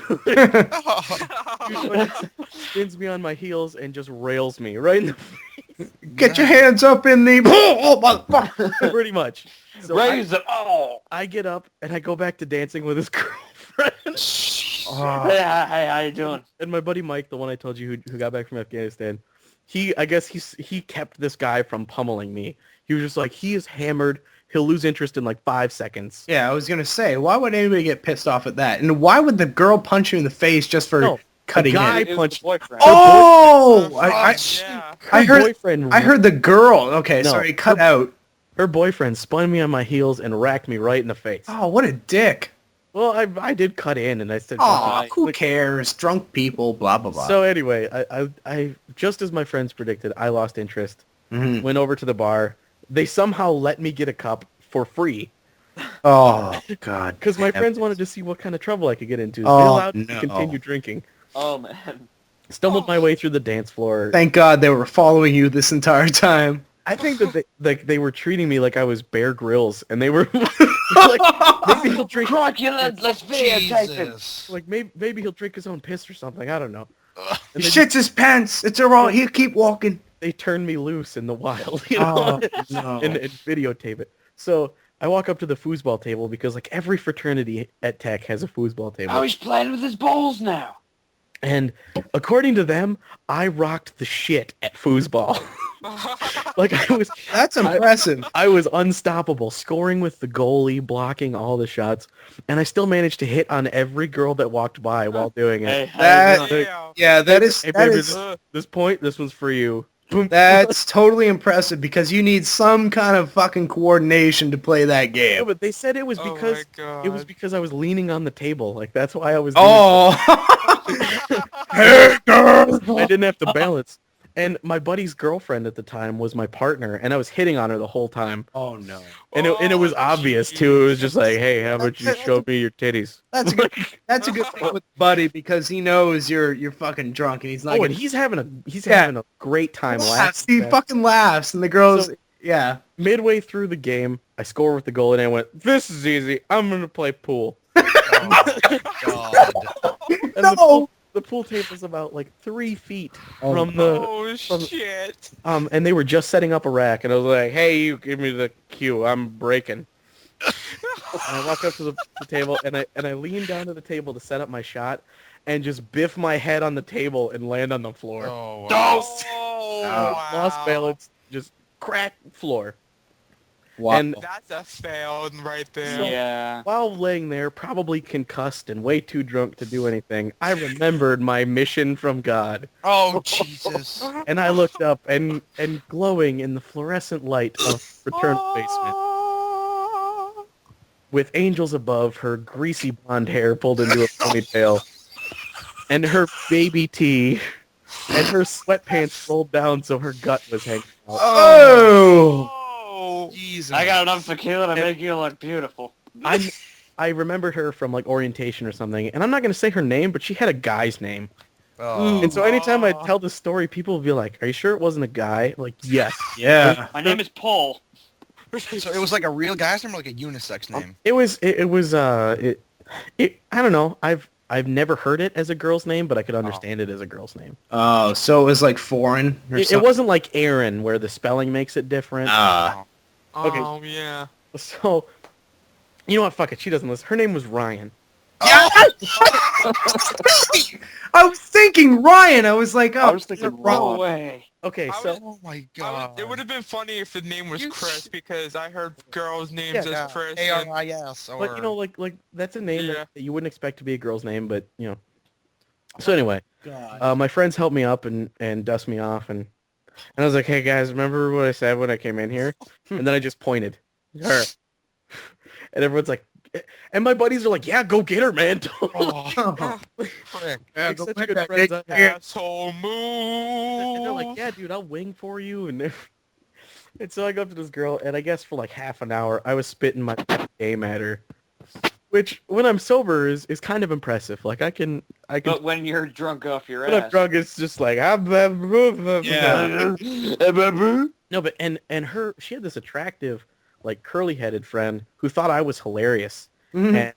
Spins me on my heels and just rails me right in the Get your hands up in the... Oh, motherfucker. pretty much. So Raise it. Oh. I get up and I go back to dancing with his girlfriend. Hey, how you doing? And my buddy Mike, the one I told you who got back from Afghanistan, I guess he kept this guy from pummeling me. He was just like, he is hammered. He'll lose interest in like 5 seconds. Yeah, I was going to say, why would anybody get pissed off at that? And why would the girl punch you in the face just for cutting the guy in? punched. Oh! Yeah. I Her heard boyfriend. I heard the girl. Okay, No, sorry, cut out. Her boyfriend spun me on my heels and racked me right in the face. Oh, what a dick. Well, I did cut in, and I said, Oh, who cares? Drunk people, blah, blah, blah. So anyway, I just as my friends predicted, I lost interest. Mhm. Went over to the bar. They somehow let me get a cup for free Oh, God. because my friends wanted to see what kind of trouble I could get into. They Oh, allowed me to no. continue drinking. Oh man. Stumbled my way through the dance floor. Thank God they were following you this entire time. I think that they were treating me like I was Bear Grylls, and they were like, maybe he'll drink. Let's videotape it. Jesus. Like maybe he'll drink his own piss or something. I don't know. He And they, shits his pants. It's all right. He'll keep walking. they turned me loose in the wild, you know, no. and videotape it. So I walk up to the foosball table because like every fraternity at Tech has a foosball table. Oh, he's playing with his balls now. And according to them, I rocked the shit at foosball. Like That's impressive. I was unstoppable, scoring with the goalie, blocking all the shots, and I still managed to hit on every girl that walked by while doing it. That- Yeah. Yeah, that is, Hey, that baby, is this one's for you. Boom. that's totally impressive because you need some kind of fucking coordination to play that Yeah, game. but they said it was Oh because my God. it was because I was leaning on the table. Like that's why I was. Oh. Hey, girl. I didn't have to balance. And my buddy's girlfriend at the time was my partner, and I was hitting on her the whole time. Oh no. And it was Oh, obvious too. It was just like, hey, how about you show me your titties? That's a good. That's a good thing with Buddy because he knows you're fucking drunk and he's not. Oh, gonna, and he's having Yeah. a great time laughs. laughing. He fucking laughs, and the girls. So- yeah. Midway through the game, I score with the goal, and I went, "This is easy. I'm gonna play pool." God. And No. the pool table's about like 3 feet Oh. from the Oh shit. and they were just setting up a rack, and I was like, "Hey, you give me the cue. I'm breaking." And I walk up to the table, and I lean down to the table to set up my shot, and just biff my head on the table and land on the floor. Oh, wow. Oh, Lost wow. balance, just crack floor. Wow. And That's a fail right there. So- Yeah. while laying there, probably concussed and way too drunk to do anything, I remembered my mission from God. Oh, Jesus. And I looked up, and glowing in the fluorescent light of fraternal basement, with angels above, her greasy blonde hair pulled into a ponytail, and her baby tee, and her sweatpants rolled down so her gut was hanging out. Oh. Oh. Jesus. I got enough tequila to make you look beautiful. I remembered her from like orientation or something, and I'm not gonna say her name, but she had a guy's name. Oh. And so anytime I tell this story, people will be like, "Are you sure it wasn't a guy?" Like, yes. Yeah. My name is Paul. So it was like a real guy's name or like a unisex name? It was I don't know. I've never heard it as a girl's name, but I could understand it as a girl's name. Oh, so it was like foreign or It something. wasn't like Aaron, where the spelling makes it different. Oh, yeah. So, you know what? Fuck it. She doesn't listen. Her name was Ryan. I was thinking Ryan. I was like, oh, I was thinking No Ron. way. Okay, I so Oh my god. It would have been funny if the name was You Chris because I heard girls' names Yeah, as Chris. and- ARIS or but you know, like that's a name Yeah. that you wouldn't expect to be a girl's name, but you know. So anyway, God. my friends helped me up and dust me off, and I was like, hey guys, remember what I said when I came in here? And then I just pointed her, and everyone's like, and my buddies are like, yeah, go get her, man. oh, frick. Yeah, Like, go such get good that friends big I have. Asshole move. And they're like, yeah, dude, I'll wing for you. And and so I go up to this girl, and I guess for like half an hour, I was spitting my game at her, which when I'm sober is kind of impressive. Like I can. But when you're drunk off your When I'm ass. drunk, it's just like Yeah. No, but and her, she had this attractive, like curly-headed friend who thought I was hilarious, Mhm.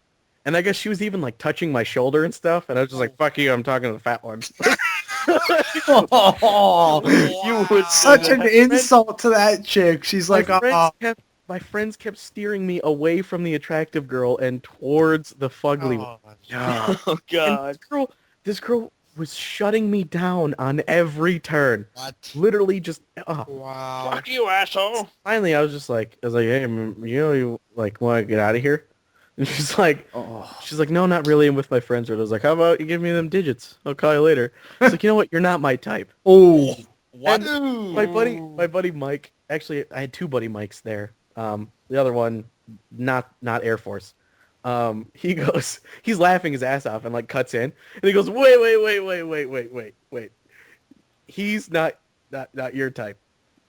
and I guess she was even like touching my shoulder and stuff, and I was just like, "Fuck you, I'm talking to the fat one." Oh, You would such an insult to that chick. She's like, My friends kept steering me away from the attractive girl and towards the fugly one. yeah. Oh And this girl was shutting me down on every turn. What? Literally just. Wow. Fuck you, asshole. Finally, I was like, hey, you like want to get out of here? And she's like, no, not really. I'm with my friends. And I was like, how about you give me them digits? I'll call you later. She's like, you know what? You're not my type. Oh, What? And my buddy Mike. Actually, I had two buddy Mikes there. The other one, not Air Force. He's laughing his ass off and like cuts in, and he goes, wait. He's not your type.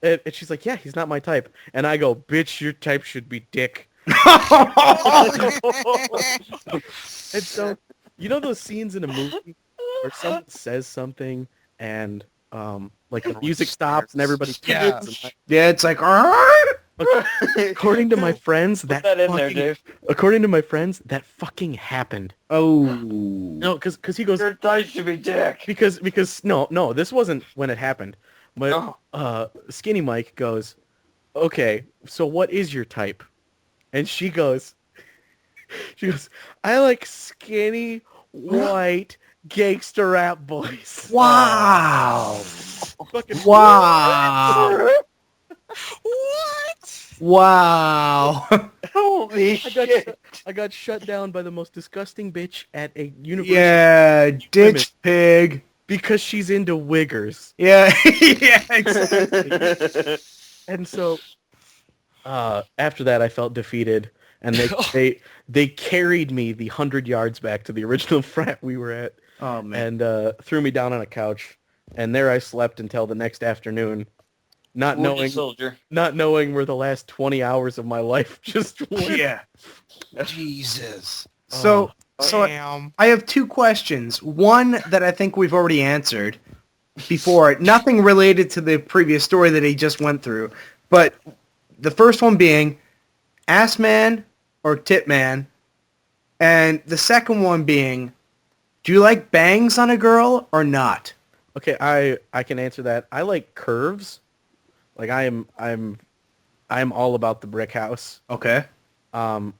And she's like, yeah, he's not my type. And I go, bitch, your type should be dick. And so, you know those scenes in a movie where someone says something and like the music stops and everybody Yeah. yeah. It's like, "Arr!" according to my friends, Put that in there, Dave. according to my friends, that fucking happened. Oh, No, because he goes, Your type should be dick. because no, this wasn't when it happened. But Skinny Mike goes, okay, so what is your type? And she goes, I like skinny, white, gangster rap boys. wow, Fucking wow, What? wow. Holy shit. I got shut down by the most disgusting bitch at a university Yeah, ditch pig. because she's into wiggers. Yeah, yeah, exactly. And so after that, I felt defeated, and they carried me the 100 yards back to the original frat we were at, Oh man. and threw me down on a couch, and there I slept until the next afternoon, not Wounded soldier. knowing where the last 20 hours of my life just went. Yeah. Jesus. So Damn. I have two questions. One that I think we've already answered before. Nothing related to the previous story that he just went through. But the first one being ass man or tit man. And the second one being, do you like bangs on a girl or not? Okay, I can answer that. I like curves. Like I'm all about the brick house. Okay.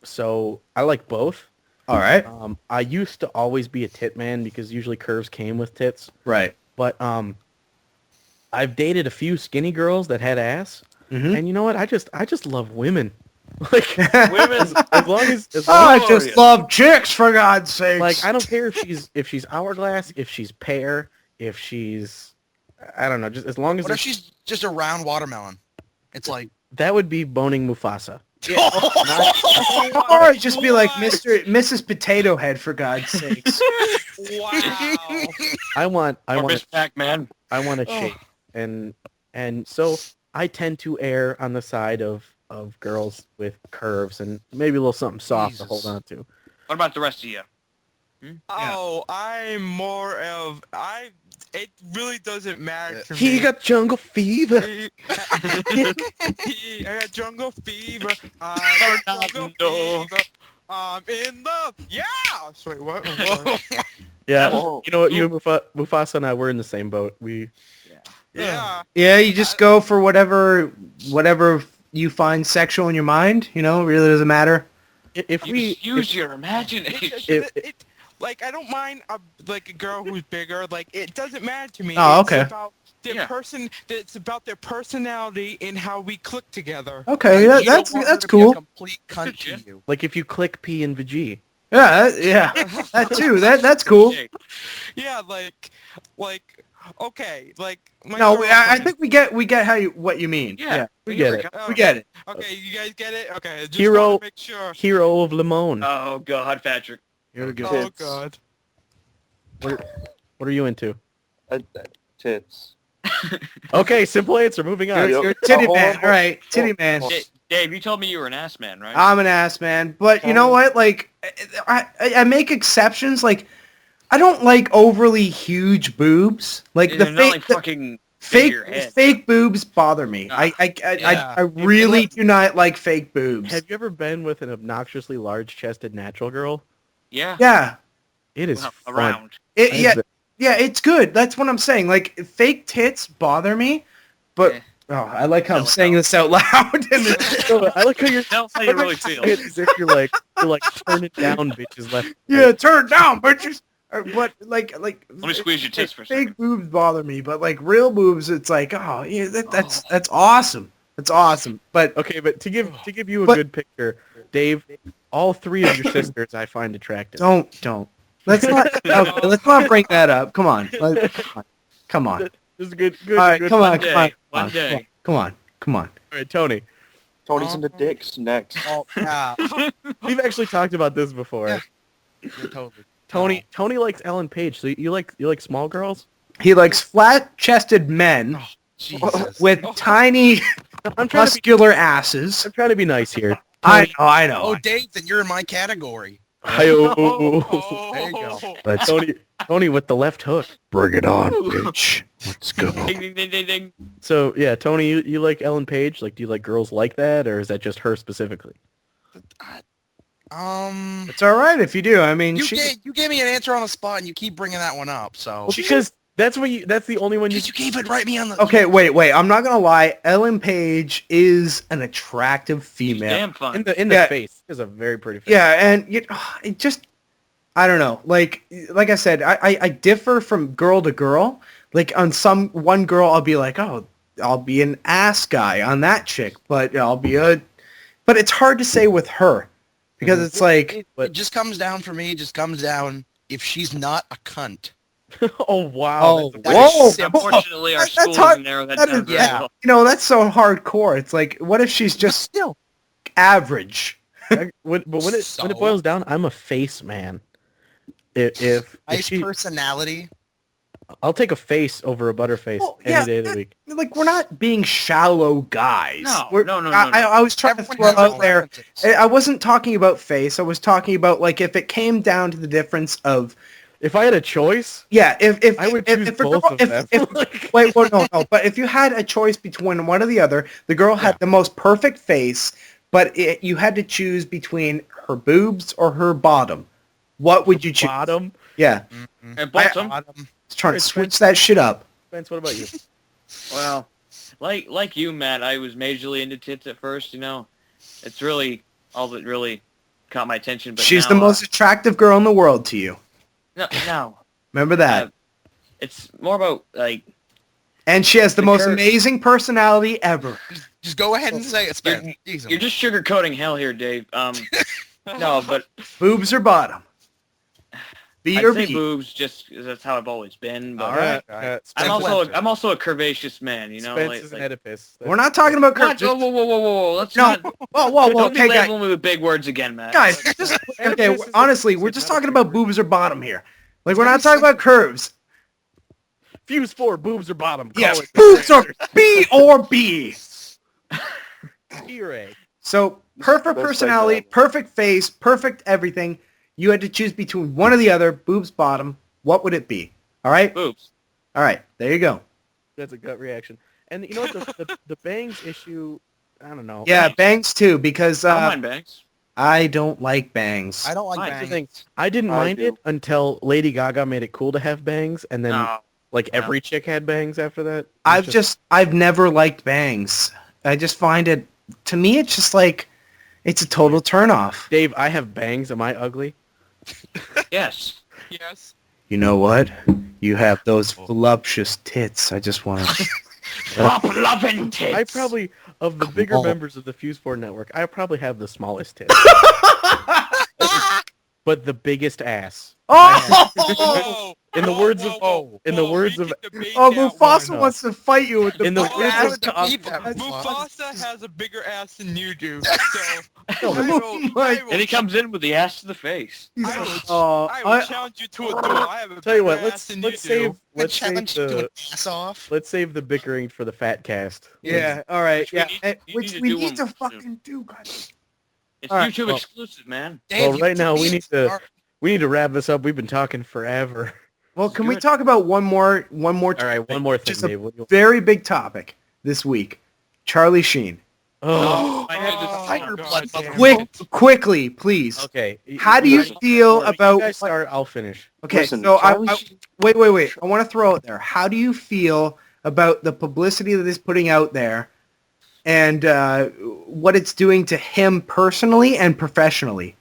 So I like both. All right. I used to always be a tit man because usually curves came with tits. Right. But I've dated a few skinny girls that had ass, Mhm. and you know what? I just love women. Like Women's as long as I just love chicks, for God's sakes. like I don't care if she's hourglass, if she's pear, if she's I don't know, just as long as What if there's- she's just a round watermelon? It's like, that would be boning Mufasa. Or just be like Mrs. Potato Head, for God's sakes. Wow. I want or Miss Pac-Man. I want a shape, and so I tend to err on the side of girls with curves and maybe a little something soft to hold Jesus. on to. What about the rest of you? Oh, I'm more of it really doesn't matter to me. He got jungle fever. I got jungle fever. I got jungle fever. I'm in love. Yeah. Wait, what? Yeah, Whoa. you know what? You Mufasa and I were in the same boat. Yeah. Yeah, you just go for whatever you find sexual in your mind. You know, it really doesn't matter. if we Just use your imagination. Like, I don't mind a girl who's bigger. Like, it doesn't matter to me. Oh, okay. It's about it's about their personality and how we click together. Okay, You don't want her that's to be a cool. complete cunt to you. like if you click P and G. Yeah, that too. That's cool. Yeah, like, okay, like. My No, I girlfriend- think we get what you mean. Yeah, we get it. We get it. Okay, you guys get it? Okay, just Hero- want to make sure. Hero of Limon. Oh God, Patrick. Here we go. Oh, Tits. God. What are you into? Tits. Okay, simple answer. Moving on. You're a titty Hold man. on, All right, titty hold man. on. Dave, you told me you were an ass man, right? I'm an ass man, but you know what? Like, I make exceptions. Like, I don't like overly huge boobs. Like They're not like the fucking fake your head. fake boobs bother me. Ah. I really do not like fake boobs. Have you ever been with an obnoxiously large-chested natural girl? Yeah. Yeah, It is Well, fun. around. yeah, it's good. That's what I'm saying. Like, fake tits bother me, but Eh. I like how I'm Tell it saying out. this out loud. I like how you're Tell us how you really feel. It's as if you're like turning down bitches left. Yeah, turn it down, bitches. But like, Let me squeeze your tits for a fake second. boobs bother me, but like real boobs, it's like, oh yeah, that's awesome. That's awesome. But Okay, but to give you a But- good picture, Dave, all three of your sisters I find attractive. don't. Let's not. Okay, let's not bring that up. Come on. Come on. This is good. All right, good. come on, One come day, on, one day. come on. All right, Tony. Tony's into dicks next. Oh, yeah. We've actually talked about this before. Yeah, totally. Tony likes Ellen Page. So you like small girls? He likes flat-chested men Jesus. with tiny, I'm trying to be, muscular asses. I'm trying to be nice here. I know. Oh, Dave, then you're in my category. Hi-oh. There you go. Let's Tony with the left hook. bring it on, bitch. Let's go. Ding, ding, ding, ding, ding. So yeah, Tony, you like Ellen Page? Like, do you like girls like that, or is that just her specifically? It's all right if you do. I mean, You gave me an answer on the spot, and you keep bringing that one up. So Well, because that's the only one you. you gave it right me on the. Okay, wait. I'm not gonna lie. Ellen Page is an attractive female. Damn fun. In the Yeah. face is a very pretty face. Yeah, and it just, I don't know. Like I said, I differ from girl to girl. Like on one girl, I'll be like, oh, I'll be an ass guy on that chick, but but it's hard to say with her because it's like, It just comes down for me. It just comes down if she's not a cunt. Oh wow. oh, that's whoa, simple. Unfortunately, our That's schools hard. narrow that That down is- very yeah. well. that's so hardcore. It's like, what if she's just Still, average? When it So? boils down, I'm a face man. If nice she, personality. I'll take a face over a butterface Well, any yeah, day of the week. Like, we're not being shallow guys. No, We're- no. I was trying to Everyone throw has their out own there. preferences. I wasn't talking about face. I was talking about like if it came down to the difference of If I had a choice, if I would if, choose if, a both girl- of them. if wait, well, no. But if you had a choice between one or the other, the girl had the most perfect face, but you had to choose between her boobs or her bottom. What would you choose? bottom. Yeah, And bottom, it's trying to switch that shit up. Spence, what about you? well, like you, Matt, I was majorly into tits at first. You know, it's really all that really caught my attention. But She's now, the most attractive girl in the world to you. No. Remember that. It's more about like And she has the most Kurt- amazing personality ever. Just go ahead and say it, Spence. Jesus. you're just sugarcoating hell here, Dave. No, but Boobs or bottom? B I'd or say B? boobs just 'cause that's how I've always been. But All right. I'm also a curvaceous man. You know, Spence is an Oedipus. We're not talking about What? Kurt. Whoa! Let's No. not. Whoa. Don't be Okay, guys. labeling me with big words again, Matt. Guys, just, okay, Oedipus is honestly, a- we're is just not a talking big about word. boobs or bottom here. Like, we're not talking about curves. Fuse 4, boobs or bottom. Call Yes, it boobs are B or B. B or A. So, perfect That's personality, like that. perfect face, perfect everything. You had to choose between one or the other, boobs, bottom. What would it be? All right? Boobs. All right, there you go. That's a gut reaction. And you know what? The bangs issue, I don't know. Yeah, bangs too, because I don't mind bangs. I don't like bangs. I don't like Fine. bangs. Thing, I didn't I mind do. it until Lady Gaga made it cool to have bangs, and then No. like every chick had bangs after that. It was I've never liked bangs. I just find it, to me, it's just like, It's a total turnoff. Dave, I have bangs. Am I ugly? Yes. Yes. You know what? You have those voluptuous tits. I just want to... Stop loving tits. I probably, of the bigger members of the Fuse 4 network, I probably have the smallest tits. But the biggest ass. Oh! In the words of Mufasa wants to fight you with the in the big words ass. of Mufasa has a bigger ass than you do. So And he comes in with the ass to the face. I will challenge you to a duel. I have a Tell you bigger what, ass than you do. let's save the bickering for the fat cast. Yeah, all right. Which Which we we need to need do to fucking do, guys. It's All right, YouTube well- exclusive, man. Dave, Well, right now we need to wrap this up. We've been talking forever. Well, can we Good. talk about one more All right, one more thing, Just a Dave. What do you- very big topic this week? Charlie Sheen. Oh, I had this Tiger blood, damn. Quickly, please. okay. How do you feel about... You guys start. I'll finish. Okay, Listen, so Charlie wait. I want to throw it there. How do you feel about the publicity that it's putting out there and what it's doing to him personally and professionally?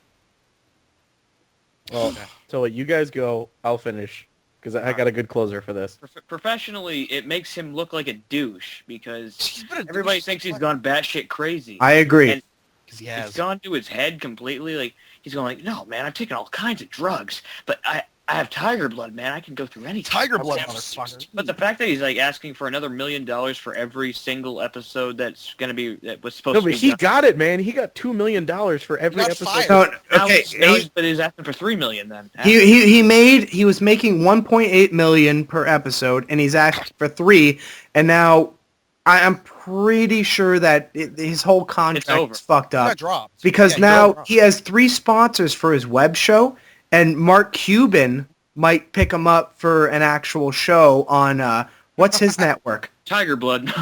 Well, so you guys go. I'll finish because I got a good closer for this. Professionally, it makes him look like a douche because He's been a douche everybody thinks he's gone batshit crazy. I agree. And because he it's has. gone to his head completely. Like he's going like, no, man, I'm taking all kinds of drugs, but I have tiger blood, man. I can go through anything. Tiger blood, Yeah. motherfucker. But the fact that he's like asking for another $1 million for every single episode that was supposed No, to but be he done. got it, man. He got $2 million for every He got episode. fired. No, Now okay. but he's asking for $3 million then. He was making 1.8 million per episode, and he's asking for 3, and now I'm pretty sure that his whole contract over. is fucked He up got dropped. because Yeah, he now got he has 3 sponsors for his web show, and Mark Cuban might pick him up for an actual show on what's his network? Tiger blood.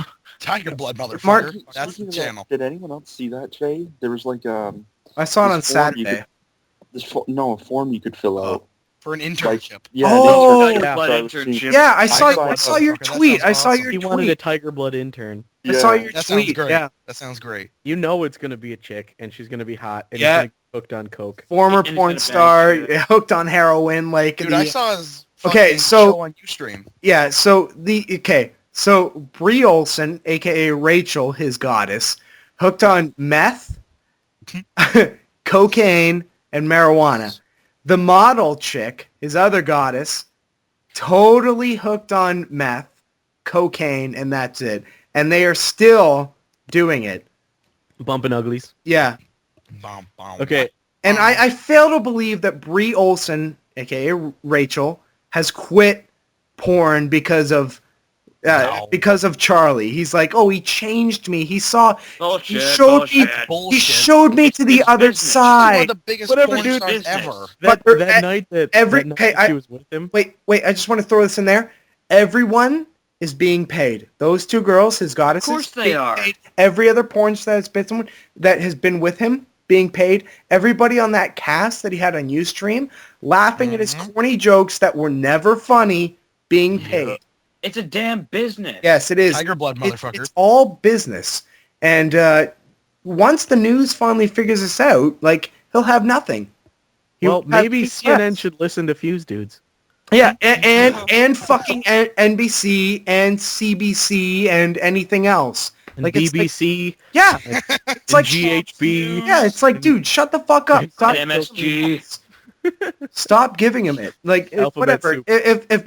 Tiger blood, motherfucker. Mark- That's the Speaking of that, channel. Did anyone else see that today? There was like I saw it on this form you Saturday. a form you could fill out. For an internship. Yeah. Oh! an internship. Tiger blood So I was seeing- internship. Yeah, I saw your Motherfucker, that tweet. sounds I saw awesome. your He wanted a tweet. tiger blood intern. I saw Yeah. your That sounds tweet. great. Yeah. That sounds great. You know it's gonna be a chick, and she's gonna be hot, and Yeah. he's gonna get hooked on coke. Former And he's porn gonna star, bang shit. hooked on heroin, like Dude, the- I saw his Okay, fucking so- show on Ustream. Yeah, so Brie Olson, aka Rachel, his goddess, hooked on meth, cocaine, and marijuana. The model chick, his other goddess, totally hooked on meth, cocaine, and that's it. And they are still doing it. Bumping uglies. Yeah. Bom, bom. Okay. And I fail to believe that Brie Olson, aka Rachel, has quit porn because of Charlie. He's like, oh, he changed me. He showed me. Bullshit. He showed me to the It's other business. He's one side. of the biggest Whatever, porn dude, stars business. ever. But that night that I- she was with him. Wait, I just want to throw this in there. Everyone is being paid. Those 2 girls, his goddesses. Of course they being are. paid. Every other porn star that has been with him being paid. Everybody on that cast that he had on Ustream laughing at his corny jokes that were never funny being paid. It's a damn business. Yes, it is. Tiger blood, It- motherfucker. It's all business. And once the news finally figures this out, like, he'll have nothing. Well, He'll have maybe PCS. CNN should listen to Fuse Dudes. Yeah, and fucking NBC and CBC and anything else. And Like, it's like- BBC, Yeah, it's like GHB. yeah, it's like, dude, shut the fuck up. Stop, And MSG. stop giving him it. Like, Alphabet whatever. soup. If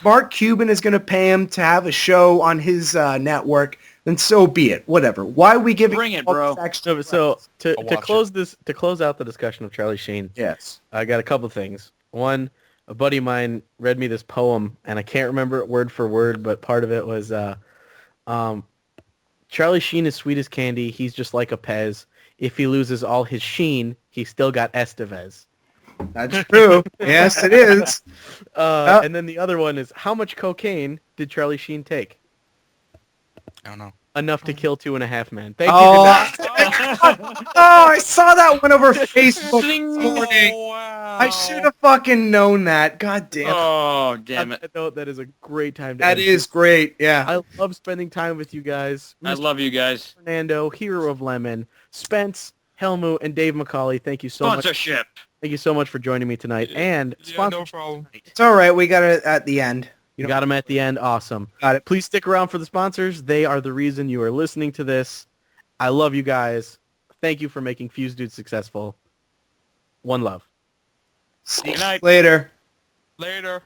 Mark Cuban is gonna pay him to have a show on his network, then so be it. Whatever. Why are we giving? Bring it, all bro. this extra So to I'll watch close out the discussion of Charlie Sheen, yes. I got a couple things. One, a buddy of mine read me this poem, and I can't remember it word for word, but part of it was, Charlie Sheen is sweet as candy. He's just like a Pez. If he loses all his Sheen, he's still got Estevez. That's true. Yes, it is. And then the other one is, how much cocaine did Charlie Sheen take? I don't know. Enough to kill 2.5 men. Thank Oh, you. Good night. I saw that one over Facebook this morning. Oh, wow. I should have fucking known that. God damn it. Oh, damn it. That is a great time to That end. is great, yeah. I love spending time with you guys. I love you guys. Fernando, Hero of Lemon, Spence, Hellmoo, and Dave McCauley. Thank you so much. Sponsorship. Thank you so much for joining me tonight. And Yeah, sponsor no problem. It's all right. We got it at the end. You got them at the end. Awesome. Got it. Please stick around for the sponsors. They are the reason you are listening to this. I love you guys. Thank you for making Fuse Dude successful. One love. See Good night. you later. Later.